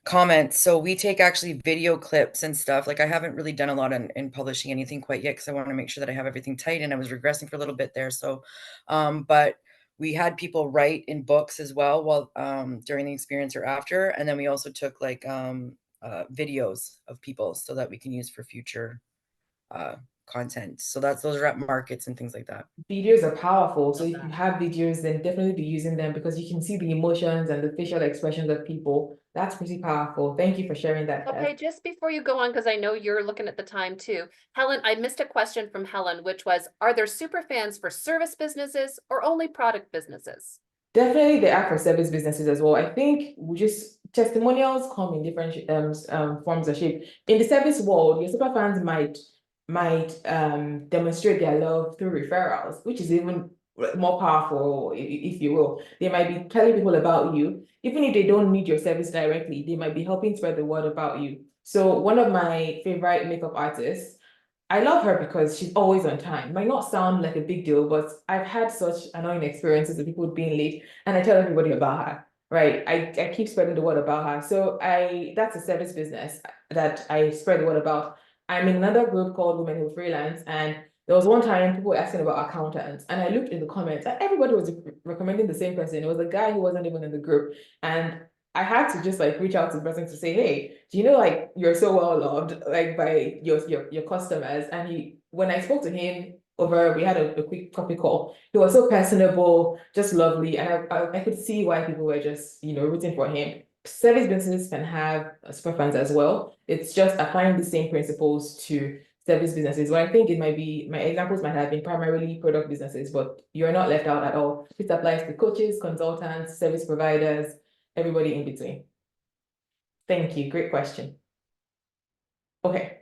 comments. So we take actually video clips and stuff. Like I haven't really done a lot in publishing anything quite yet because I want to make sure that I have everything tight, and I was regressing for a little bit there. So but we had people write in books as well while during the experience or after. And then we also took like videos of people so that we can use for future content. So those are at markets and things like that. Videos are powerful. So Love if you that. have videos, then definitely be using them because you can see the emotions and the facial expressions of people. That's pretty powerful. Thank you for sharing that, Kev. Okay, just before you go on, because I know you're looking at the time too. Helen, I missed a question from Helen, which was, are there super fans for service businesses or only product businesses? Definitely, they are for service businesses as well. I think we just testimonials come in different forms of shape. In the service world, your super fans might demonstrate their love through referrals, which is even more powerful, if you will. They might be telling people about you, even if they don't need your service directly. They might be helping spread the word about you. So one of my favorite makeup artists, I love her because she's always on time. Might not sound like a big deal, but I've had such annoying experiences with people being late, and I tell everybody about her, right? I keep spreading the word about her. So that's a service business that I spread the word about. I'm in another group called Women Who Freelance, and there was one time people were asking about accountants, and I looked in the comments, and everybody was recommending the same person. It was a guy who wasn't even in the group, and I had to just like reach out to the person to say, hey, do you know like you're so well loved like by your customers? And when I spoke to him over, we had a quick coffee call. He was so personable, just lovely, and I could see why people were just rooting for him. Service businesses can have super fans as well. It's just applying the same principles to service businesses. Well, I think it might be my examples might have been primarily product businesses, but you're not left out at all. This applies to coaches, consultants, service providers, everybody in between. Thank you. Great question. Okay.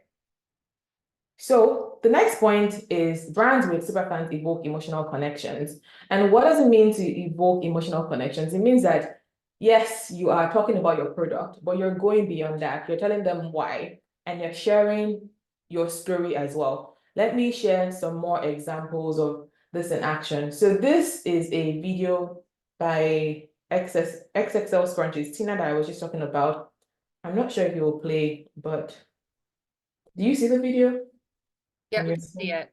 So the next point is brands with superfans evoke emotional connections. And what does it mean to evoke emotional connections? It means that, yes, you are talking about your product, but you're going beyond that. You're telling them why, and you're sharing your story as well. Let me share some more examples of this in action. So this is a video by XXL Scrunchies, Tina, that I was just talking about. I'm not sure if it will play, but do you see the video? Yeah, on we your can see screen? it.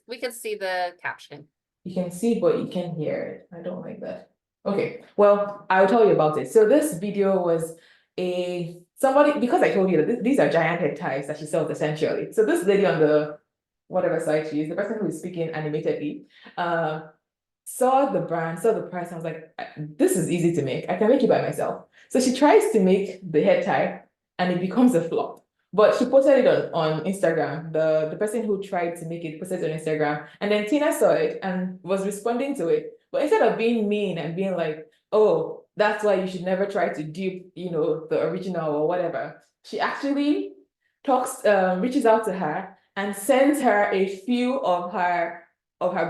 We can see the caption. You can see, but you can't hear it. I don't like that. Okay, well, I'll tell you about it. So this video was somebody, because I told you that these are giant head ties that she sells essentially. So this lady on the whatever site she is, the person who is speaking animatedly, saw the brand, saw the price, and was like, this is easy to make. I can make it by myself. So she tries to make the head tie and it becomes a flop. But she posted it on Instagram. The person who tried to make it posted it on Instagram. And then Tina saw it and was responding to it. But instead of being mean and being like, oh, that's why you should never try to dupe, the original or whatever, she actually reaches out to her and sends her a few of her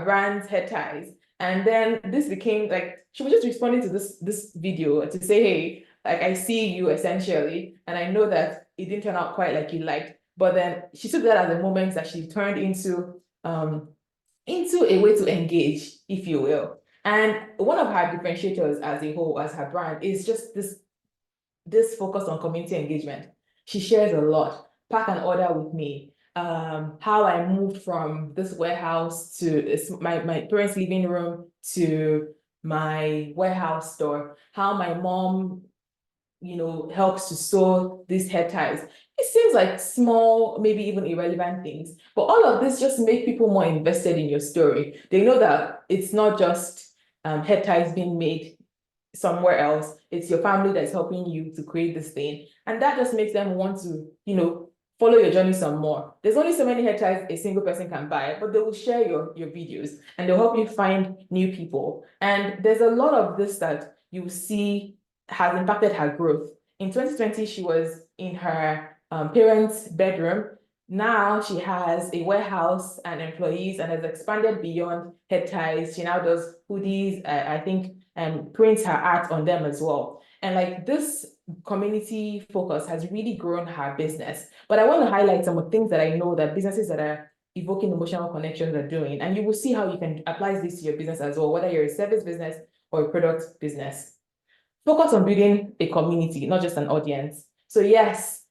brand's head ties. And then this became like, she was just responding to this video to say, hey, like I see you essentially, and I know that it didn't turn out quite like you liked, but then she took that as a moment that she turned into a way to engage, if you will. And one of her differentiators as a whole, as her brand, is just this focus on community engagement. She shares a lot. Pack an order with me. how I moved from this warehouse to my parents' living room to my warehouse store, how my mom, helps to sew these hair ties. It seems like small, maybe even irrelevant things, but all of this just make people more invested in your story. They know that it's not just hair ties being made somewhere else. It's your family that's helping you to create this thing. And that just makes them want to, follow your journey some more. There's only so many hair ties a single person can buy, but they will share your videos and they'll help you find new people. And there's a lot of this that you see has impacted her growth. In 2020, she was in her parents' bedroom. Now she has a warehouse and employees and has expanded beyond head ties. She now does hoodies, I think, and prints her art on them as well. And like this community focus has really grown her business. But I want to highlight some of the things that I know that businesses that are evoking emotional connections are doing. And you will see how you can apply this to your business as well, whether you're a service business or a product business. Focus on building a community, not just an audience. So yes,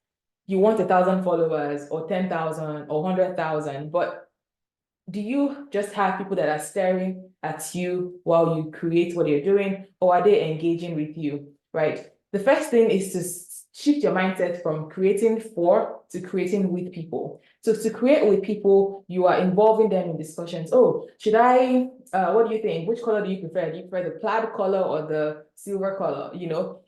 you want 1,000 followers or 10,000 or 100,000, but do you just have people that are staring at you while you create what you're doing, or are they engaging with you, right? The first thing is to shift your mindset from creating for to creating with people. So to create with people, you are involving them in discussions. Oh, should I, what do you think? Which color do you prefer? Do you prefer the plaid color or the silver color,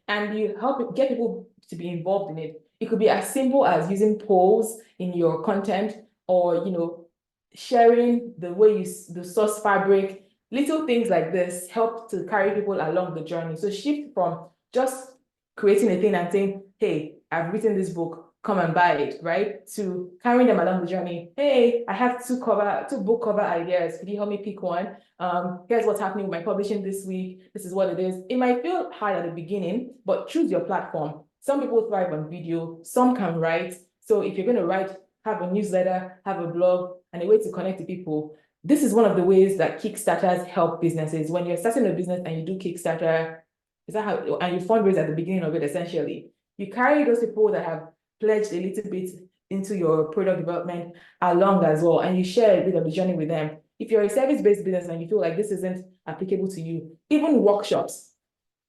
And you help get people to be involved in it. It could be as simple as using polls in your content or, sharing the way the source fabric. Little things like this help to carry people along the journey. So shift from just creating a thing and saying, hey, I've written this book, come and buy it, right? To carrying them along the journey. Hey, I have two book cover ideas. Could you help me pick one? Here's what's happening with my publishing this week. This is what it is. It might feel hard at the beginning, but choose your platform. Some people thrive on video, some can write. So if you're going to write, have a newsletter, have a blog, and a way to connect to people. This is one of the ways that Kickstarters help businesses. When you're starting a business and you do Kickstarter, and you fundraise at the beginning of it, essentially, you carry those people that have pledged a little bit into your product development along as well, and you share a bit of the journey with them. If you're a service-based business and you feel like this isn't applicable to you, even workshops,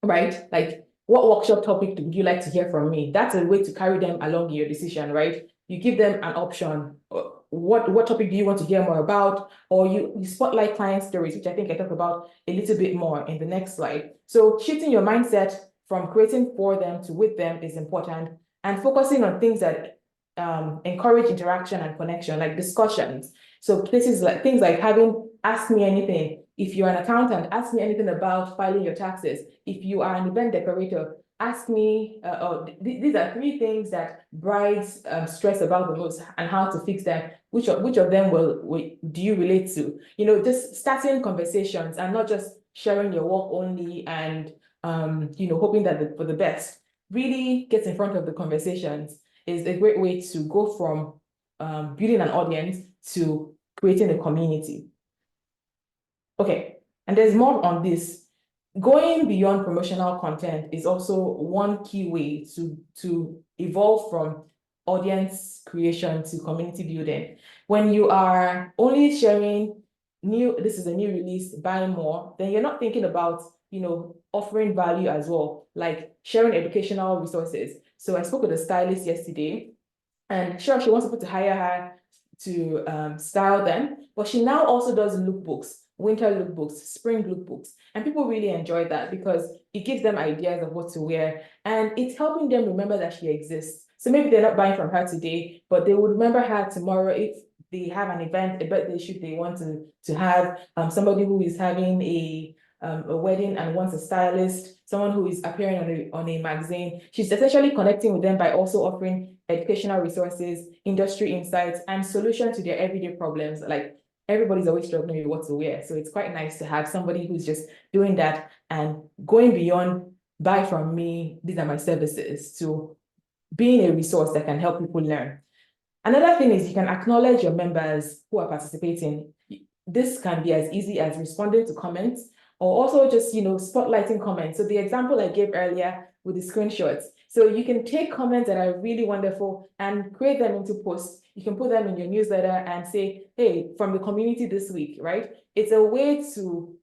right? Like, what workshop topic would you like to hear from me? That's a way to carry them along in your decision, right? You give them an option. What topic do you want to hear more about? Or you spotlight client stories, which I think I talk about a little bit more in the next slide. So shifting your mindset from creating for them to with them is important, and focusing on things that encourage interaction and connection, like discussions. So things like having ask me anything. If you're an accountant, ask me anything about filing your taxes. If you are an event decorator, ask me, these are 3 things that brides stress about the most and how to fix them. Which of them do you relate to? Just starting conversations and not just sharing your work only and, hoping that for the best. Really get in front of the conversations is a great way to go from building an audience to creating a community. Okay, and there's more on this. Going beyond promotional content is also one key way to evolve from audience creation to community building. When you are only sharing this is a new release, buy more, then you're not thinking about, offering value as well, like sharing educational resources. So I spoke with a stylist yesterday, and sure, she wants people to hire her to style them, but she now also does lookbooks, winter lookbooks, spring lookbooks, and people really enjoy that because it gives them ideas of what to wear, and it's helping them remember that she exists. So maybe they're not buying from her today, but they would remember her tomorrow if they have an event, a birthday shoot they want to have, somebody who is having a wedding and wants a stylist, someone who is appearing on a magazine. She's essentially connecting with them by also offering educational resources, industry insights, and solutions to their everyday problems. Like, everybody's always struggling with what to wear. So it's quite nice to have somebody who's just doing that and going beyond buy from me, these are my services, to being a resource that can help people learn. Another thing is you can acknowledge your members who are participating. This can be as easy as responding to comments or also just, spotlighting comments. So the example I gave earlier with the screenshots, So you can take comments that are really wonderful and create them into posts. You can put them in your newsletter and say, hey, from the community this week, right? It's a way to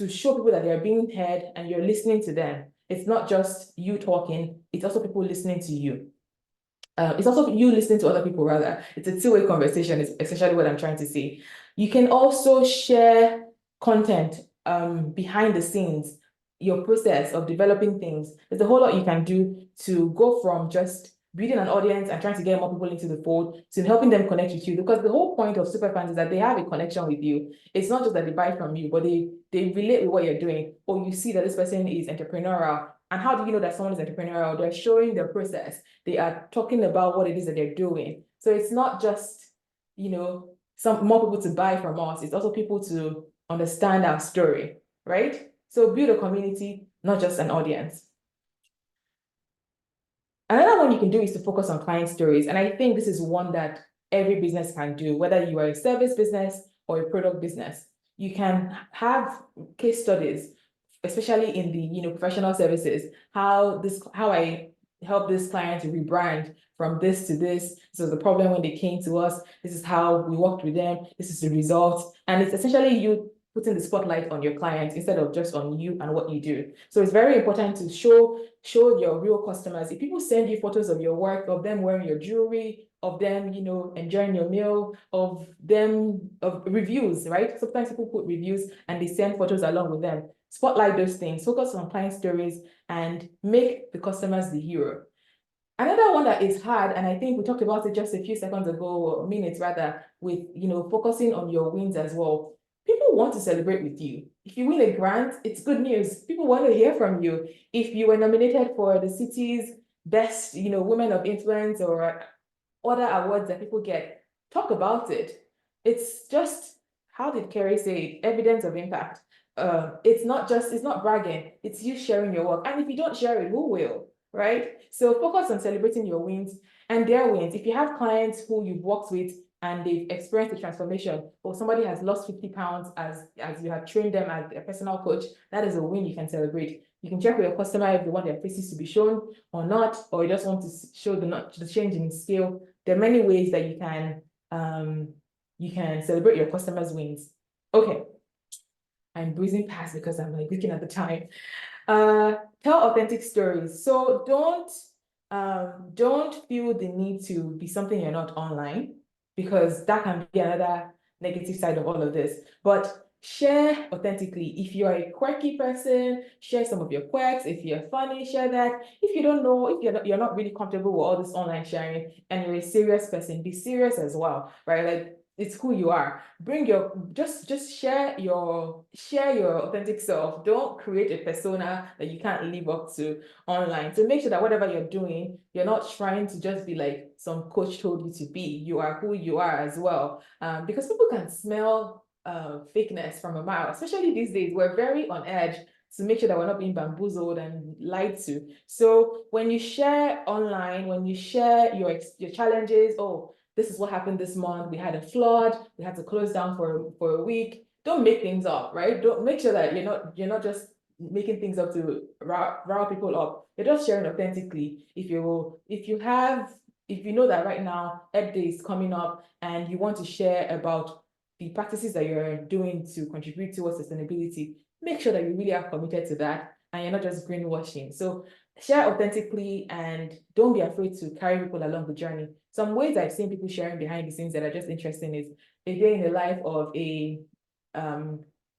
show people that they're being heard and you're listening to them. It's not just you talking, it's also people listening to you. It's also you listening to other people, rather. It's a two-way conversation, is essentially what I'm trying to say. You can also share content behind the scenes, your process of developing things. There's a whole lot you can do to go from just building an audience and trying to get more people into the fold to helping them connect with you. Because the whole point of Superfans is that they have a connection with you. It's not just that they buy from you, but they relate with what you're doing, or you see that this person is entrepreneurial. And how do you know that someone is entrepreneurial? They're showing their process. They are talking about what it is that they're doing. So it's not just, some more people to buy from us. It's also people to understand our story, right? So build a community, not just an audience. Another one you can do is to focus on client stories. And I think this is one that every business can do, whether you are a service business or a product business. You can have case studies, especially in the professional services, how I help this client to rebrand from this to this. So the problem when they came to us, this is how we worked with them, this is the result. And it's essentially you putting the spotlight on your clients instead of just on you and what you do. So it's very important to show your real customers. If people send you photos of your work, of them wearing your jewelry, of them, enjoying your meal, of reviews, right? Sometimes people put reviews and they send photos along with them. Spotlight those things, focus on client stories, and make the customers the hero. Another one that is hard, and I think we talked about it just a few seconds ago, or minutes rather, with focusing on your wins as well. People want to celebrate with you. If you win a grant, it's good news. People want to hear from you. If you were nominated for the city's best, women of influence or other awards that people get, talk about it. It's just, how did Kerry say it? Evidence of impact. It's not bragging, it's you sharing your work. And if you don't share it, who will, right? So focus on celebrating your wins and their wins. If you have clients who you've worked with and they've experienced a transformation, or somebody has lost 50 pounds as you have trained them as a personal coach, that is a win you can celebrate. You can check with your customer if they want their faces to be shown or not, or you just want to show the change in scale. There are many ways that you can celebrate your customers' wins. Okay, I'm breezing past because I'm like looking at the time. Tell authentic stories. So don't feel the need to be something you're not online, because that can be another negative side of all of this. But share authentically. If you're a quirky person, share some of your quirks. If you're funny, share that. If you don't know, if you're not really comfortable with all this online sharing and you're a serious person, be serious as well, right? Like, it's who you are. Bring just share your authentic self. Don't create a persona that you can't live up to online. So make sure that whatever you're doing, you're not trying to just be like some coach told you to be. You are who you are as well. Because people can smell fakeness from a mile, especially these days. We're very on edge to make sure that we're not being bamboozled and lied to. So when you share online, when you share your challenges, oh, this is what happened this month. We had a flood. We had to close down for a week. Don't make things up, right? Don't make sure that you're not just making things up to rile people up. You're just sharing authentically. If you know that right now Earth Day is coming up and you want to share about the practices that you're doing to contribute towards sustainability, make sure that you really are committed to that and you're not just greenwashing. So share authentically and don't be afraid to carry people along the journey. Some ways I've seen people sharing behind the scenes that are just interesting is a day in the life of a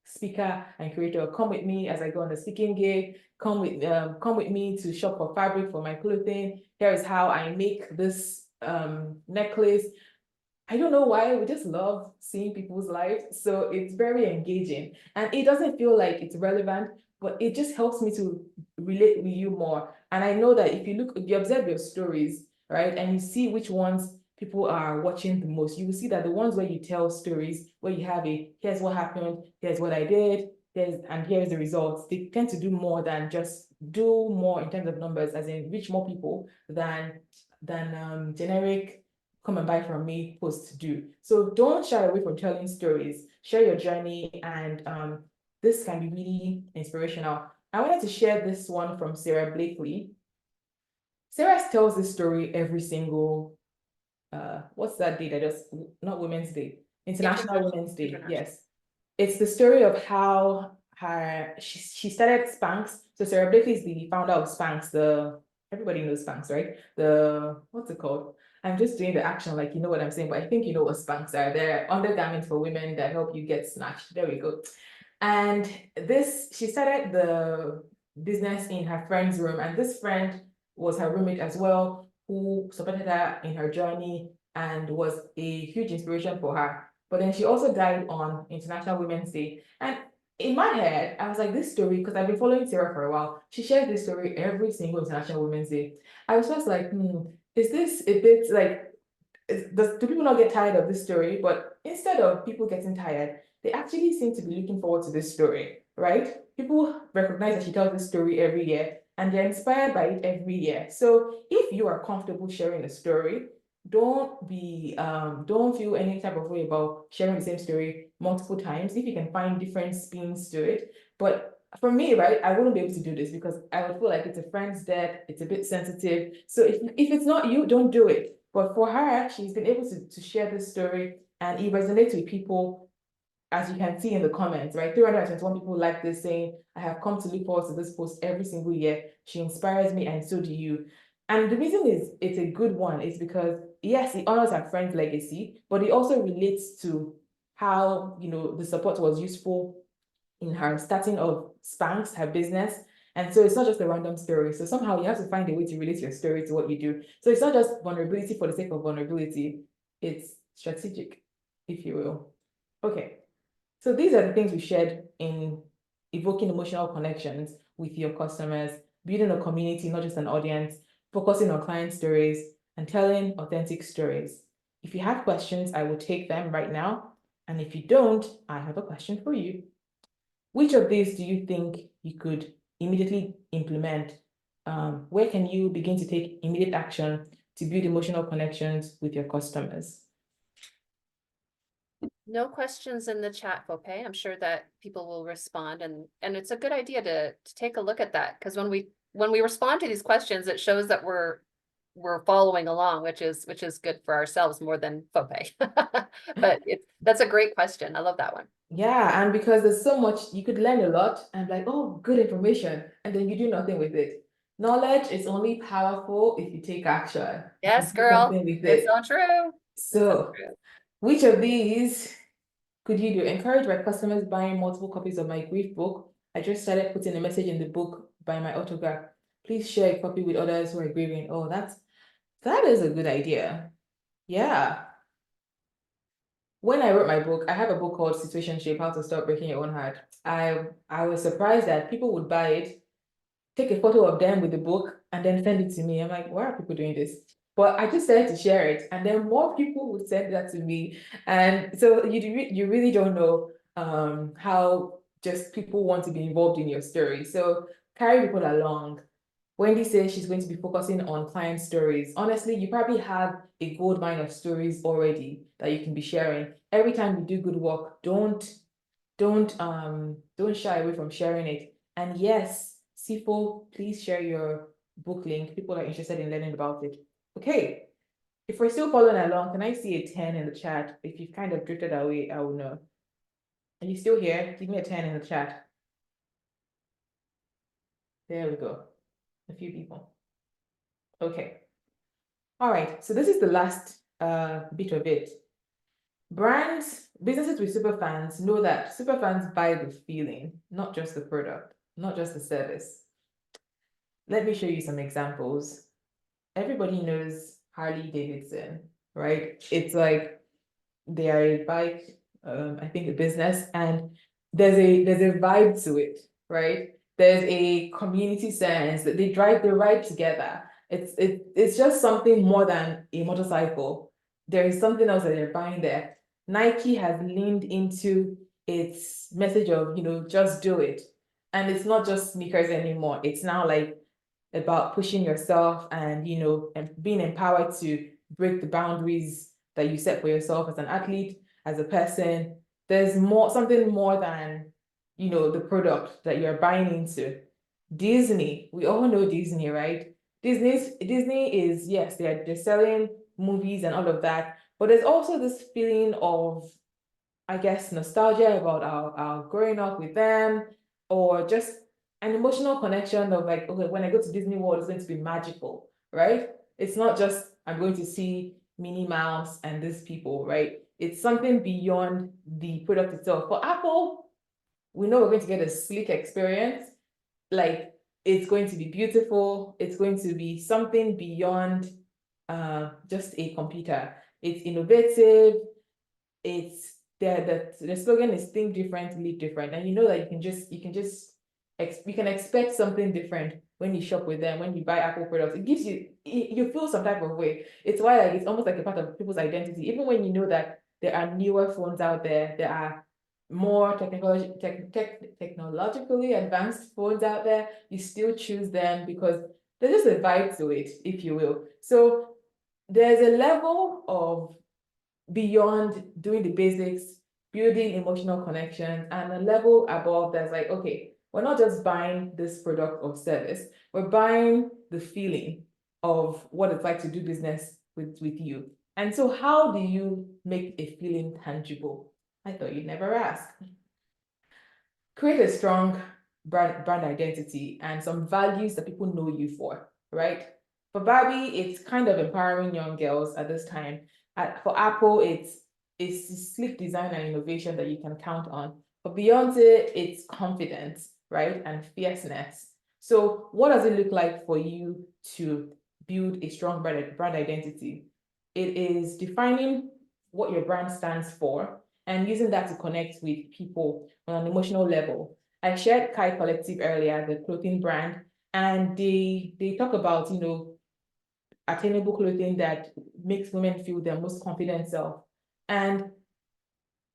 speaker and creator. Come with me as I go on the speaking gig. Come with me to shop for fabric for my clothing. Here is how I make this necklace. I don't know why, we just love seeing people's lives. So it's very engaging and it doesn't feel like it's relevant, but it just helps me to relate with you more. And I know that if you observe your stories, right, and you see which ones people are watching the most, you will see that the ones where you tell stories, where you have here's what happened, here's what I did, here's the results, they tend to do more than just do more in terms of numbers, as in reach more people than generic come and buy from me posts do. So don't shy away from telling stories, share your journey, and this can be really inspirational. I wanted to share this one from Sarah Blakely. Sarah tells this story every single, what's that date? Not Women's Day, International Women's Day. International. Yes. It's the story of how she started Spanx. So Sarah Blakely is the founder of Spanx. Everybody knows Spanx, right? What's it called? I'm just doing the action like you know what I'm saying, but I think you know what Spanx are. They're undergarments for women that help you get snatched. There we go. And she started the business in her friend's room, and this friend was her roommate as well, who supported her in her journey and was a huge inspiration for her. But then she also died on International Women's Day. And in my head, I was like, this story, because I've been following Sarah for a while, she shares this story every single International Women's Day. I was just like, is this a bit like, do people not get tired of this story? But instead of people getting tired, they actually seem to be looking forward to this story, right? People recognize that she tells this story every year and they're inspired by it every year. So if you are comfortable sharing a story, don't feel any type of way about sharing the same story multiple times if you can find different spins to it. But for me, right, I wouldn't be able to do this because I would feel like it's a friend's death, it's a bit sensitive. So if it's not you, don't do it. But for her, she's been able to share this story and it resonates with people, as you can see in the comments, right? 321 people like this saying, I have come to look forward to this post every single year. She inspires me and so do you. And the reason is it's a good one is because, yes, it honors her friend's legacy, but it also relates to how, the support was useful in her starting of Spanx, her business. And so it's not just a random story. So somehow you have to find a way to relate your story to what you do. So it's not just vulnerability for the sake of vulnerability. It's strategic, if you will. Okay. So these are the things we shared in evoking emotional connections with your customers, building a community, not just an audience, focusing on client stories, and telling authentic stories. If you have questions, I will take them right now. And if you don't, I have a question for you. Which of these do you think you could immediately implement? Where can you begin to take immediate action to build emotional connections with your customers? No questions in the chat, Fope. I'm sure that people will respond, and it's a good idea to take a look at that, because when we respond to these questions, it shows that we're following along, which is good for ourselves more than Fope. But that's a great question. I love that one. Yeah, and because there's so much, you could learn a lot and like, oh, good information, and then you do nothing with it. Knowledge is only powerful if you take action. Yes, Do girl. something with It's it. so true. So, which of these could you do? Encourage my customers buying multiple copies of my grief book. I just started putting a message in the book by my autograph. Please share a copy with others who are grieving. Oh, that is a good idea. Yeah. When I wrote my book, I have a book called Situationship: How to Stop Breaking Your Own Heart. I was surprised that people would buy it, take a photo of them with the book, and then send it to me. I'm like, why are people doing this? But I just started to share it, and then more people would send that to me. And so you really don't know how just people want to be involved in your story. So carry people along. Wendy says she's going to be focusing on client stories. Honestly, you probably have a gold mine of stories already that you can be sharing. Every time you do good work, don't shy away from sharing it. And yes, Sifo, please share your book link. People are interested in learning about it. Okay, if we're still following along, can I see a 10 in the chat? If you've kind of drifted away, I will know. Are you still here? Give me a 10 in the chat. There we go. A few people. Okay. All right, so this is the last bit of it. Businesses with superfans know that superfans buy the feeling, not just the product, not just the service. Let me show you some examples. Everybody knows Harley Davidson, right? It's like they are a bike, I think a business, and there's a vibe to it, right? There's a community sense that they ride together. It's just something more than a motorcycle. There is something else that they're buying there. Nike has leaned into its message of, just do it. And it's not just sneakers anymore. It's now like about pushing yourself and, and being empowered to break the boundaries that you set for yourself as an athlete, as a person. There's something more than, the product that you're buying into. Disney, we all know Disney, right? Disney is, yes, they're selling movies and all of that, but there's also this feeling of, I guess, nostalgia about our growing up with them, or just an emotional connection of like, okay, when I go to Disney World, it's going to be magical, right? It's not just I'm going to see Minnie Mouse and these people, right? It's something beyond the product itself. For Apple, we know we're going to get a sleek experience. Like, it's going to be beautiful. It's going to be something beyond just a computer. It's innovative. It's the slogan is think different, live different. And you know that you can expect something different when you shop with them, when you buy Apple products. It gives you feel some type of way. It's why like it's almost like a part of people's identity. Even when you know that there are newer phones out there, there are more technologically advanced phones out there, you still choose them because there's just a vibe to it, if you will. So there's a level of beyond doing the basics, building emotional connections, and a level above that's like, okay, we're not just buying this product or service, we're buying the feeling of what it's like to do business with you. And so how do you make a feeling tangible? I thought you'd never ask. Create a strong brand identity and some values that people know you for, right? For Barbie, it's kind of empowering young girls at this time. For Apple, it's sleek design and innovation that you can count on. For Beyonce, it's confidence, right? And fierceness. So what does it look like for you to build a strong brand identity? It is defining what your brand stands for and using that to connect with people on an emotional level. I shared Kai Collective earlier, the clothing brand, and they talk about, you know, attainable clothing that makes women feel their most confident self. And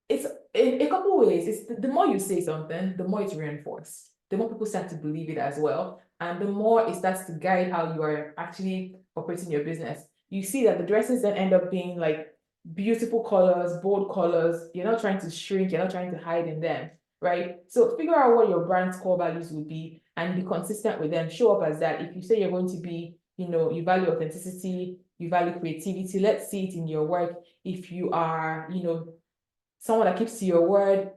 it's in a couple of ways. It's the more you say something, the more it's reinforced. The more people start to believe it as well. And the more it starts to guide how you are actually operating your business. You see that the dresses then end up being like beautiful colors, bold colors. You're not trying to shrink, you're not trying to hide in them, right? So figure out what your brand's core values would be and be consistent with them. Show up as that. If you say you're going to be, you know, you value authenticity, you value creativity, let's see it in your work. If you are, you know, someone that keeps to your word,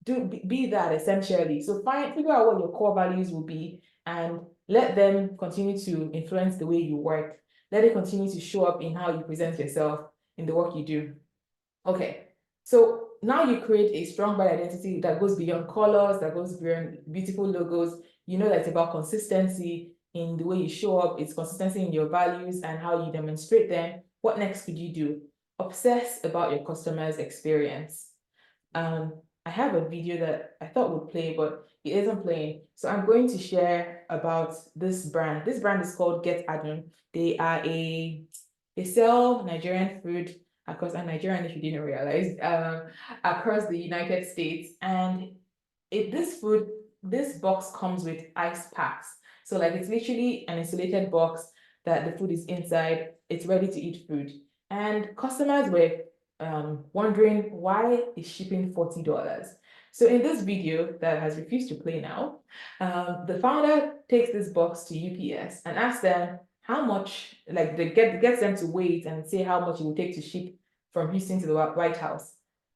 be that essentially. So figure out what your core values will be and let them continue to influence the way you work. Let it continue to show up in how you present yourself in the work you do. Okay, so now you create a strong brand identity that goes beyond colors, that goes beyond beautiful logos. You know that it's about consistency in the way you show up. It's consistency in your values and how you demonstrate them. What next could you do? Obsess about your customer's experience. I have a video that I thought would play, but it isn't playing. So I'm going to share about this brand. This brand is called Get Adun. They sell Nigerian food across, and Nigerian, if you didn't realize, across the United States. And this box comes with ice packs. So like it's literally an insulated box that the food is inside. It's ready to eat food. And customers were wondering why is shipping $40. So in this video that has refused to play now, the founder takes this box to UPS and asks them how much, like gets them to wait and say how much it will take to ship from Houston to the White House.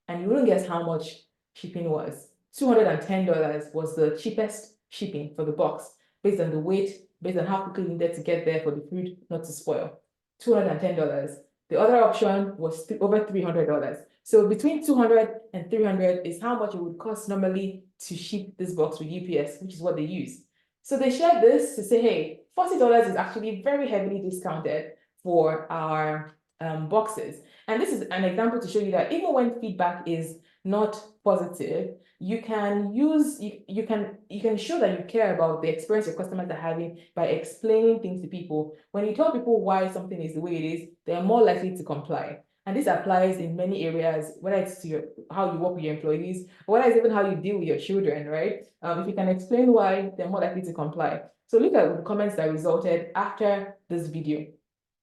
And you wouldn't guess how much shipping was. $210 was the cheapest shipping for the box based on the weight, based on how quickly you needed to get there for the food not to spoil. $210. The other option was over $300. So between $200 and $300 is how much it would cost normally to ship this box with UPS, which is what they use. So they shared this to say, hey, $40 is actually very heavily discounted for our boxes. And this is an example to show you that even when feedback is not positive, you can show that you care about the experience your customers are having by explaining things to people. When you tell people why something is the way it is, they're more likely to comply. And this applies in many areas, whether it's to how you work with your employees, or whether it's even how you deal with your children, right? If you can explain why, they're more likely to comply. So look at the comments that resulted after this video.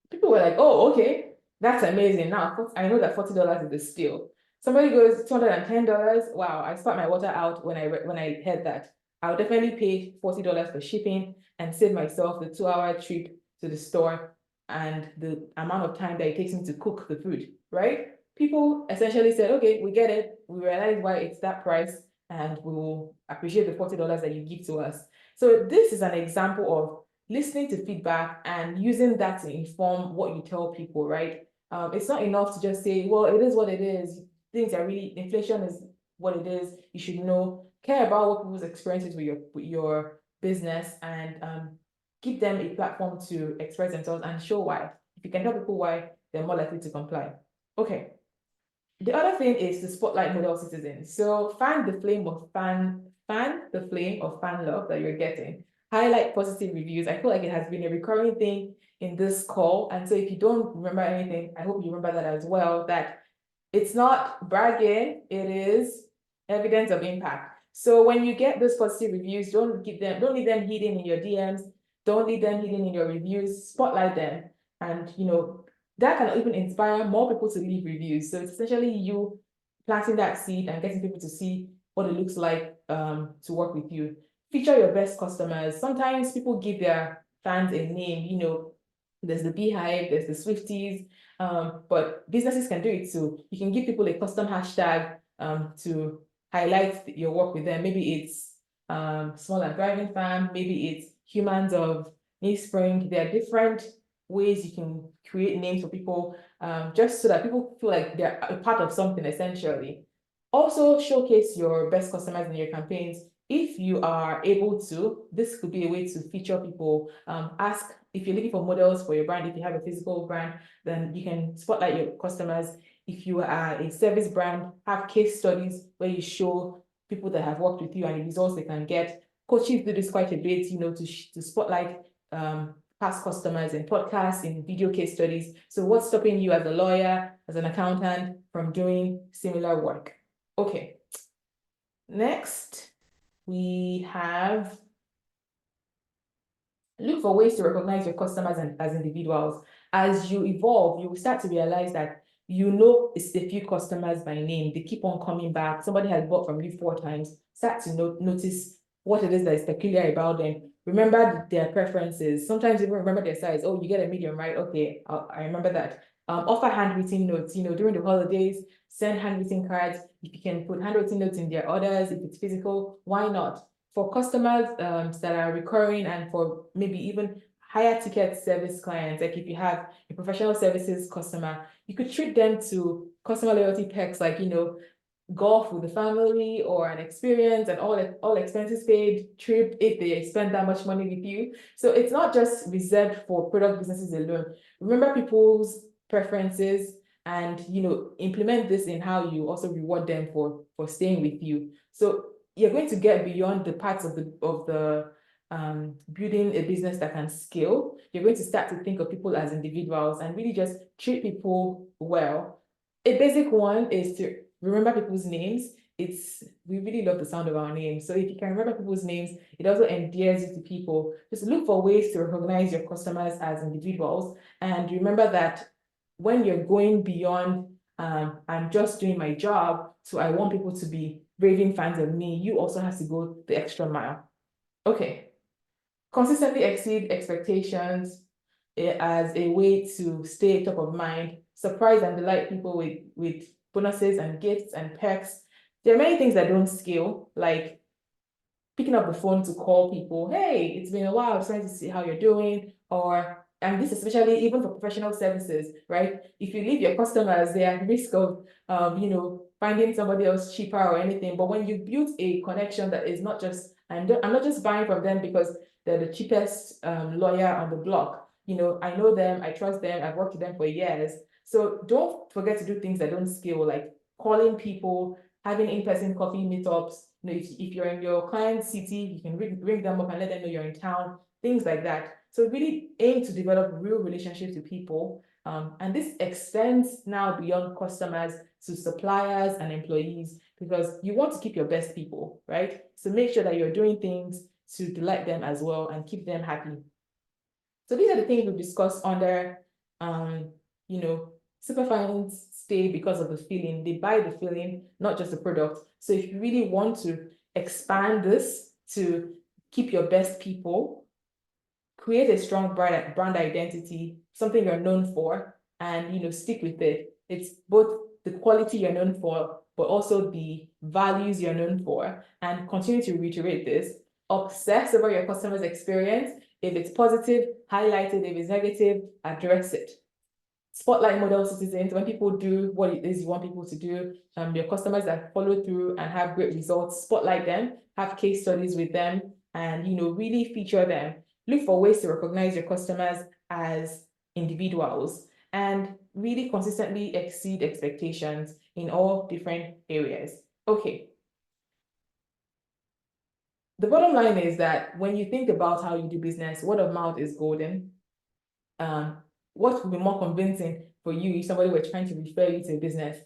People were like, oh, okay, that's amazing. Now, I know that $40 is a steal. Somebody goes, $210. Wow, I spat my water out when I heard that. I'll definitely pay $40 for shipping and save myself the 2-hour trip to the store and the amount of time that it takes me to cook the food, right? People essentially said, okay, we get it. We realize why it's that price and we will appreciate the $40 that you give to us. So this is an example of listening to feedback and using that to inform what you tell people, right? It's not enough to just say, well, it is what it is. Things are really, inflation is what it is. You should know, care about what people's experiences with your business, and give them a platform to express themselves and show why. If you can tell people why, they're more likely to comply. Okay. The other thing is to spotlight model citizens. So fan the flame of fan love that you're getting. Highlight positive reviews. I feel like it has been a recurring thing in this call. And so if you don't remember anything, I hope you remember that as well, that it's not bragging, it is evidence of impact. So when you get those positive reviews, don't leave them hidden in your DMs, don't leave them hidden in your reviews, spotlight them. And that can even inspire more people to leave reviews. So it's essentially you planting that seed and getting people to see what it looks like to work with you. Feature your best customers. Sometimes people give their fans a name, there's the Beehive, there's the Swifties, but businesses can do it too. You can give people a custom hashtag to highlight your work with them. Maybe it's Small and Thriving Farm, maybe it's Humans of New Spring. There are different ways you can create names for people, just so that people feel like they're a part of something essentially. Also showcase your best customers in your campaigns. If you are able to, this could be a way to feature people. Ask if you're looking for models for your brand. If you have a physical brand, then you can spotlight your customers. If you are a service brand, have case studies where you show people that have worked with you and the results they can get. Coaches do this quite a bit, to spotlight past customers in podcasts, in video case studies. So what's stopping you as a lawyer, as an accountant, from doing similar work? Okay. Next, we have look for ways to recognize your customers as individuals. As you evolve, you will start to realize that it's a few customers by name. They keep on coming back. Somebody has bought from you 4 times. Start to notice what it is that is peculiar about them. Remember their preferences. Sometimes even remember their size. Oh, you get a medium, right? Okay, I remember that. Offer handwritten notes. During the holidays, send handwritten cards. If you can put handwritten notes in their orders, if it's physical, why not? For customers that are recurring, and for maybe even higher ticket service clients, like if you have a professional services customer, you could treat them to customer loyalty perks like, golf with the family, or an experience and all expenses paid trip if they spend that much money with you. So it's not just reserved for product businesses alone. Remember people's preferences and implement this in how you also reward them for staying with you. So you're going to get beyond the parts of the building a business that can scale. You're going to start to think of people as individuals and really just treat people well. A basic one is to remember people's names. We really love the sound of our names. So if you can remember people's names, it also endears you to people. Just look for ways to recognize your customers as individuals. And remember that when you're going beyond, I'm just doing my job, so I want people to be raving fans of me, you also have to go the extra mile. Okay. Consistently exceed expectations as a way to stay top of mind. Surprise and delight people with bonuses and gifts and perks. There are many things that don't scale, like picking up the phone to call people. Hey, it's been a while, I'm trying to see how you're doing. And this especially even for professional services, right? If you leave your customers, they are at risk of, finding somebody else cheaper or anything. But when you build a connection that is not just, I'm not just buying from them because they're the cheapest lawyer on the block. I know them, I trust them, I've worked with them for years. So don't forget to do things that don't scale, like calling people, having in-person coffee meetups. If you're in your client's city, you can ring them up and let them know you're in town, things like that. So really aim to develop real relationships with people. And this extends now beyond customers to suppliers and employees, because you want to keep your best people, right? So make sure that you're doing things to delight them as well and keep them happy. So these are the things we've discussed under, Superfans stay because of the feeling. They buy the feeling, not just the product. So if you really want to expand this to keep your best people, create a strong brand identity, something you're known for, and stick with it. It's both the quality you're known for, but also the values you're known for, and continue to reiterate this. Obsess over your customer's experience. If it's positive, highlight it. If it's negative, address it. Spotlight model citizens. When people do what it is you want people to do, your customers that follow through and have great results, spotlight them, have case studies with them, and really feature them. Look for ways to recognize your customers as individuals and really consistently exceed expectations in all different areas. Okay. The bottom line is that when you think about how you do business, word of mouth is golden. What would be more convincing for you if somebody were trying to refer you to a business?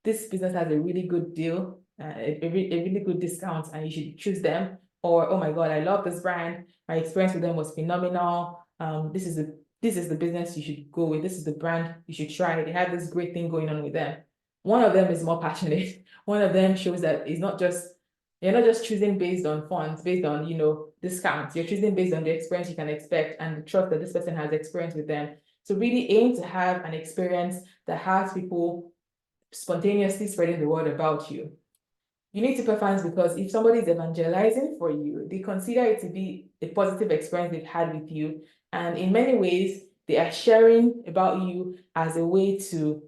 This business has a really good deal, a really good discount, and you should choose them. Or, oh my God, I love this brand. My experience with them was phenomenal. This is the business you should go with. This is the brand you should try. They have this great thing going on with them. One of them is more passionate. One of them shows that you're not just choosing based on funds, based on discounts. You're choosing based on the experience you can expect and the trust that this person has experienced with them. So really aim to have an experience that has people spontaneously spreading the word about you. You need Superfans because if somebody is evangelizing for you, they consider it to be a positive experience they've had with you. And in many ways, they are sharing about you as a way to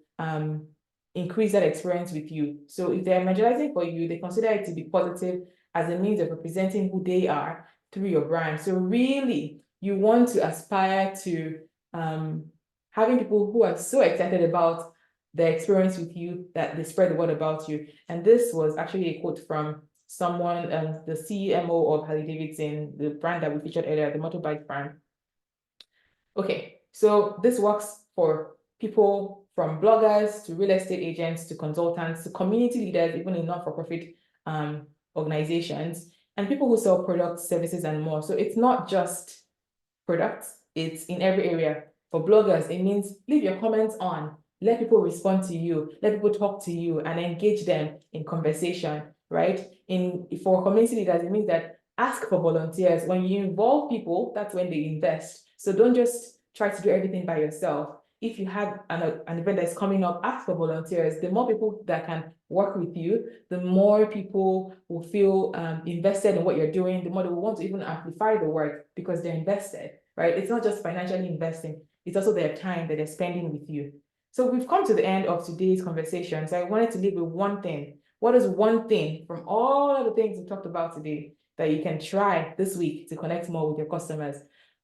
increase that experience with you. So if they're evangelizing for you, they consider it to be positive as a means of representing who they are through your brand. So really, you want to aspire to having people who are so excited about their experience with you that they spread the word about you. And this was actually a quote from someone, the CMO of Harley-Davidson, the brand that we featured earlier, the motorbike brand. Okay, so this works for people from bloggers to real estate agents to consultants to community leaders, even in not-for-profit organizations, and people who sell products, services, and more. So it's not just products, it's in every area. For bloggers, it means leave your comments on, let people respond to you, let people talk to you and engage them in conversation, right? For community leaders, it means that ask for volunteers. When you involve people, that's when they invest. So don't just try to do everything by yourself. If you have an event that's coming up, ask for volunteers. The more people that can work with you, the more people will feel invested in what you're doing, the more they will want to even amplify the work because they're invested, right? It's not just financially investing, it's also their time that they're spending with you. So we've come to the end of today's conversation. So I wanted to leave with one thing. What is one thing from all of the things we talked about today that you can try this week to connect more with your customers?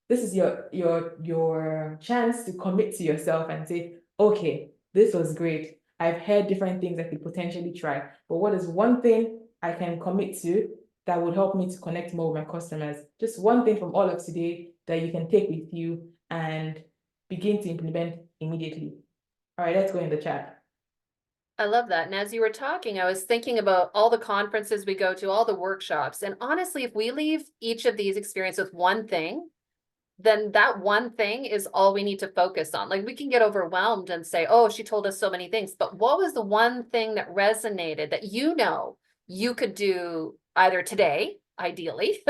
This is your chance to commit to yourself and say, okay, this was great. I've heard different things I could potentially try, but what is one thing I can commit to that would help me to connect more with my customers? Just one thing from all of today that you can take with you and begin to implement immediately. All right, let's go in the chat. I love that. And as you were talking, I was thinking about all the conferences we go to, all the workshops. And honestly, if we leave each of these experiences with one thing, then that one thing is all we need to focus on. Like we can get overwhelmed and say, oh, she told us so many things, but what was the one thing that resonated that you could do either today, ideally,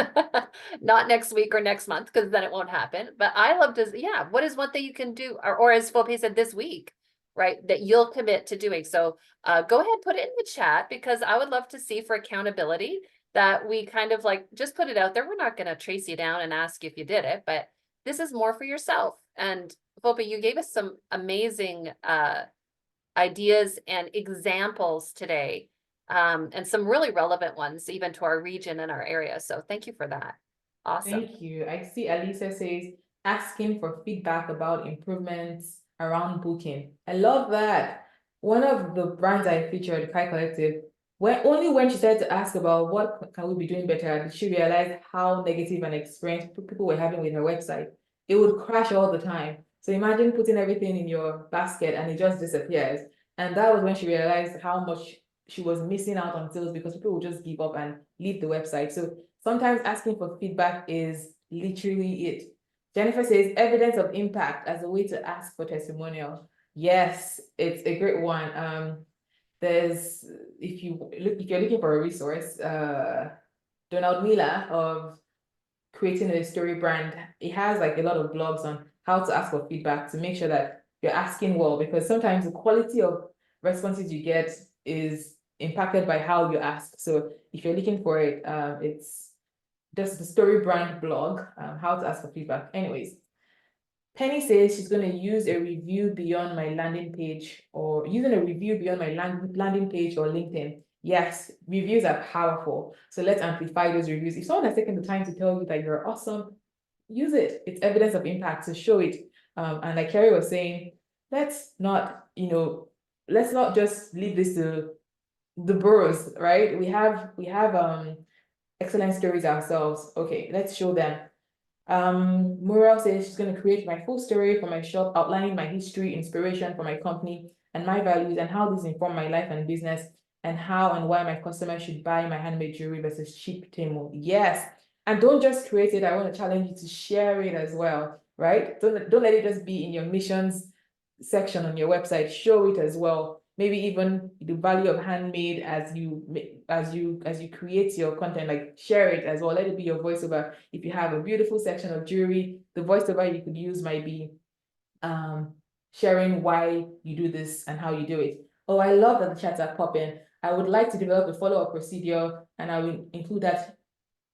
not next week or next month, because then it won't happen. But I love to, yeah, what is one thing you can do, or as Fope said, this week, right, that you'll commit to doing. So go ahead, put it in the chat, because I would love to see for accountability that we kind of like just put it out there. We're not going to trace you down and ask if you did it, but this is more for yourself. And Fope, you gave us some amazing ideas and examples today, and some really relevant ones even to our region and our area. So thank you for that. Awesome. Thank you. I see Alisa says, asking for feedback about improvements around booking. I love that. One of the brands I featured, Kai Collective, only when she started to ask about what can we be doing better, did she realize how negative an experience people were having with her website. It would crash all the time. So imagine putting everything in your basket and it just disappears. And that was when she realized how much she was missing out on sales because people would just give up and leave the website. So sometimes asking for feedback is literally it. Jennifer says evidence of impact as a way to ask for testimonial. Yes, it's a great one. There's if you're looking for a resource, Donald Miller of creating a story brand, it has like a lot of blogs on how to ask for feedback to make sure that you're asking well, because sometimes the quality of responses you get is impacted by how you ask. So if you're looking for it, it's just the story brand blog, how to ask for feedback. Anyways, Penny says she's going to use a review beyond my landing page, or using a review beyond my landing page or LinkedIn. Yes, reviews are powerful. So let's amplify those reviews. If someone has taken the time to tell you that you're awesome, use it. It's evidence of impact, so show it. And like Carrie was saying, let's not just leave this to the bros, right? We have excellent stories ourselves. Okay, let's show them. Muriel says she's going to create my full story for my shop, outlining my history, inspiration for my company, and my values, and how these inform my life and business, and how and why my customers should buy my handmade jewelry versus cheap Temu. Yes, and don't just create it. I want to challenge you to share it as well, right? Don't let it just be in your missions section on your website. Show it as well. Maybe even the value of handmade as you create your content, like share it as well. Let it be your voiceover. If you have a beautiful section of jewelry, the voiceover you could use might be sharing why you do this and how you do it. Oh, I love that the chats are popping. I would like to develop a follow-up procedure, and I will include that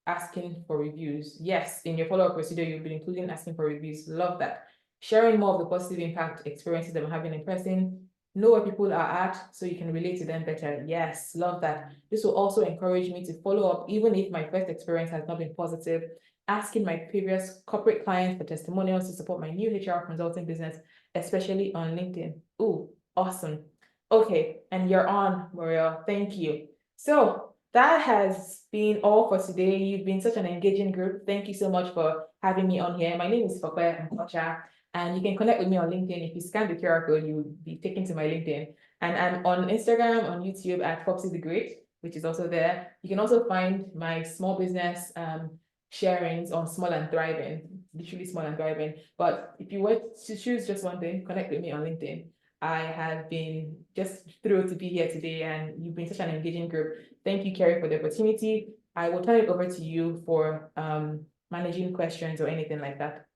asking for reviews. Yes, in your follow-up procedure, you'll be including asking for reviews. Love that. Sharing more of the positive impact experiences that I'm having in person. Know where people are at so you can relate to them better. Yes, love that. This will also encourage me to follow up even if my first experience has not been positive. Asking my previous corporate clients for testimonials to support my new HR consulting business, especially on LinkedIn. Ooh, awesome. Okay, and you're on, Maria. Thank you. So that has been all for today. You've been such an engaging group. Thank you so much for having me on here. My name is Fope Nkwocha, and you can connect with me on LinkedIn. If you scan the QR code, you will be taken to my LinkedIn. And I'm on Instagram, on YouTube at Foxy the Great, which is also there. You can also find my small business sharings on Small and Thriving, literally Small and Thriving. But if you were to choose just one thing, connect with me on LinkedIn. I have been just thrilled to be here today, and you've been such an engaging group. Thank you, Carrie, for the opportunity. I will turn it over to you for managing questions or anything like that.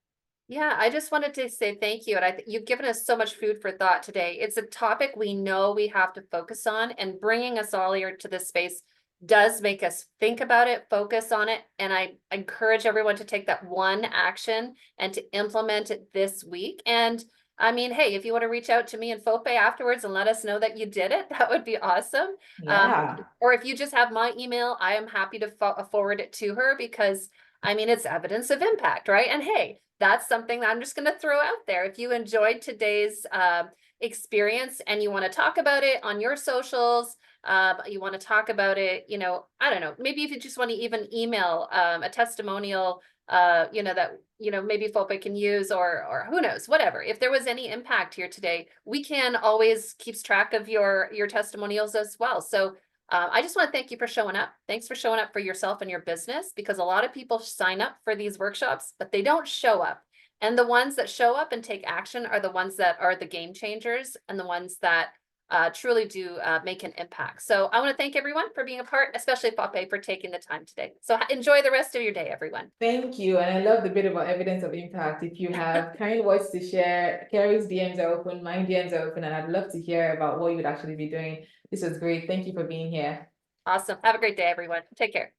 Yeah, I just wanted to say thank you. And you've given us so much food for thought today. It's a topic we know we have to focus on, and bringing us all here to this space does make us think about it, focus on it. And I encourage everyone to take that one action and to implement it this week. And I mean, hey, if you want to reach out to me and Fope afterwards and let us know that you did it, that would be awesome. Yeah. Or if you just have my email, I am happy to forward it to her, because I mean, it's evidence of impact, right? And hey, that's something that I'm just going to throw out there. If you enjoyed today's experience and you want to talk about it on your socials, you want to talk about it, I don't know, maybe if you just want to even email a testimonial, that, maybe Fope can use, or who knows, whatever. If there was any impact here today, we can always keep track of your testimonials as well. So I just want to thank you for showing up. Thanks for showing up for yourself and your business, because a lot of people sign up for these workshops, but they don't show up. And the ones that show up and take action are the ones that are the game changers, and the ones that truly do make an impact. So I want to thank everyone for being a part, especially Fope for taking the time today. So enjoy the rest of your day, everyone. Thank you. And I love the bit about evidence of impact. If you have kind words to share, Carrie's DMs are open, my DMs are open, and I'd love to hear about what you would actually be doing. This was great. Thank you for being here. Awesome. Have a great day, everyone. Take care.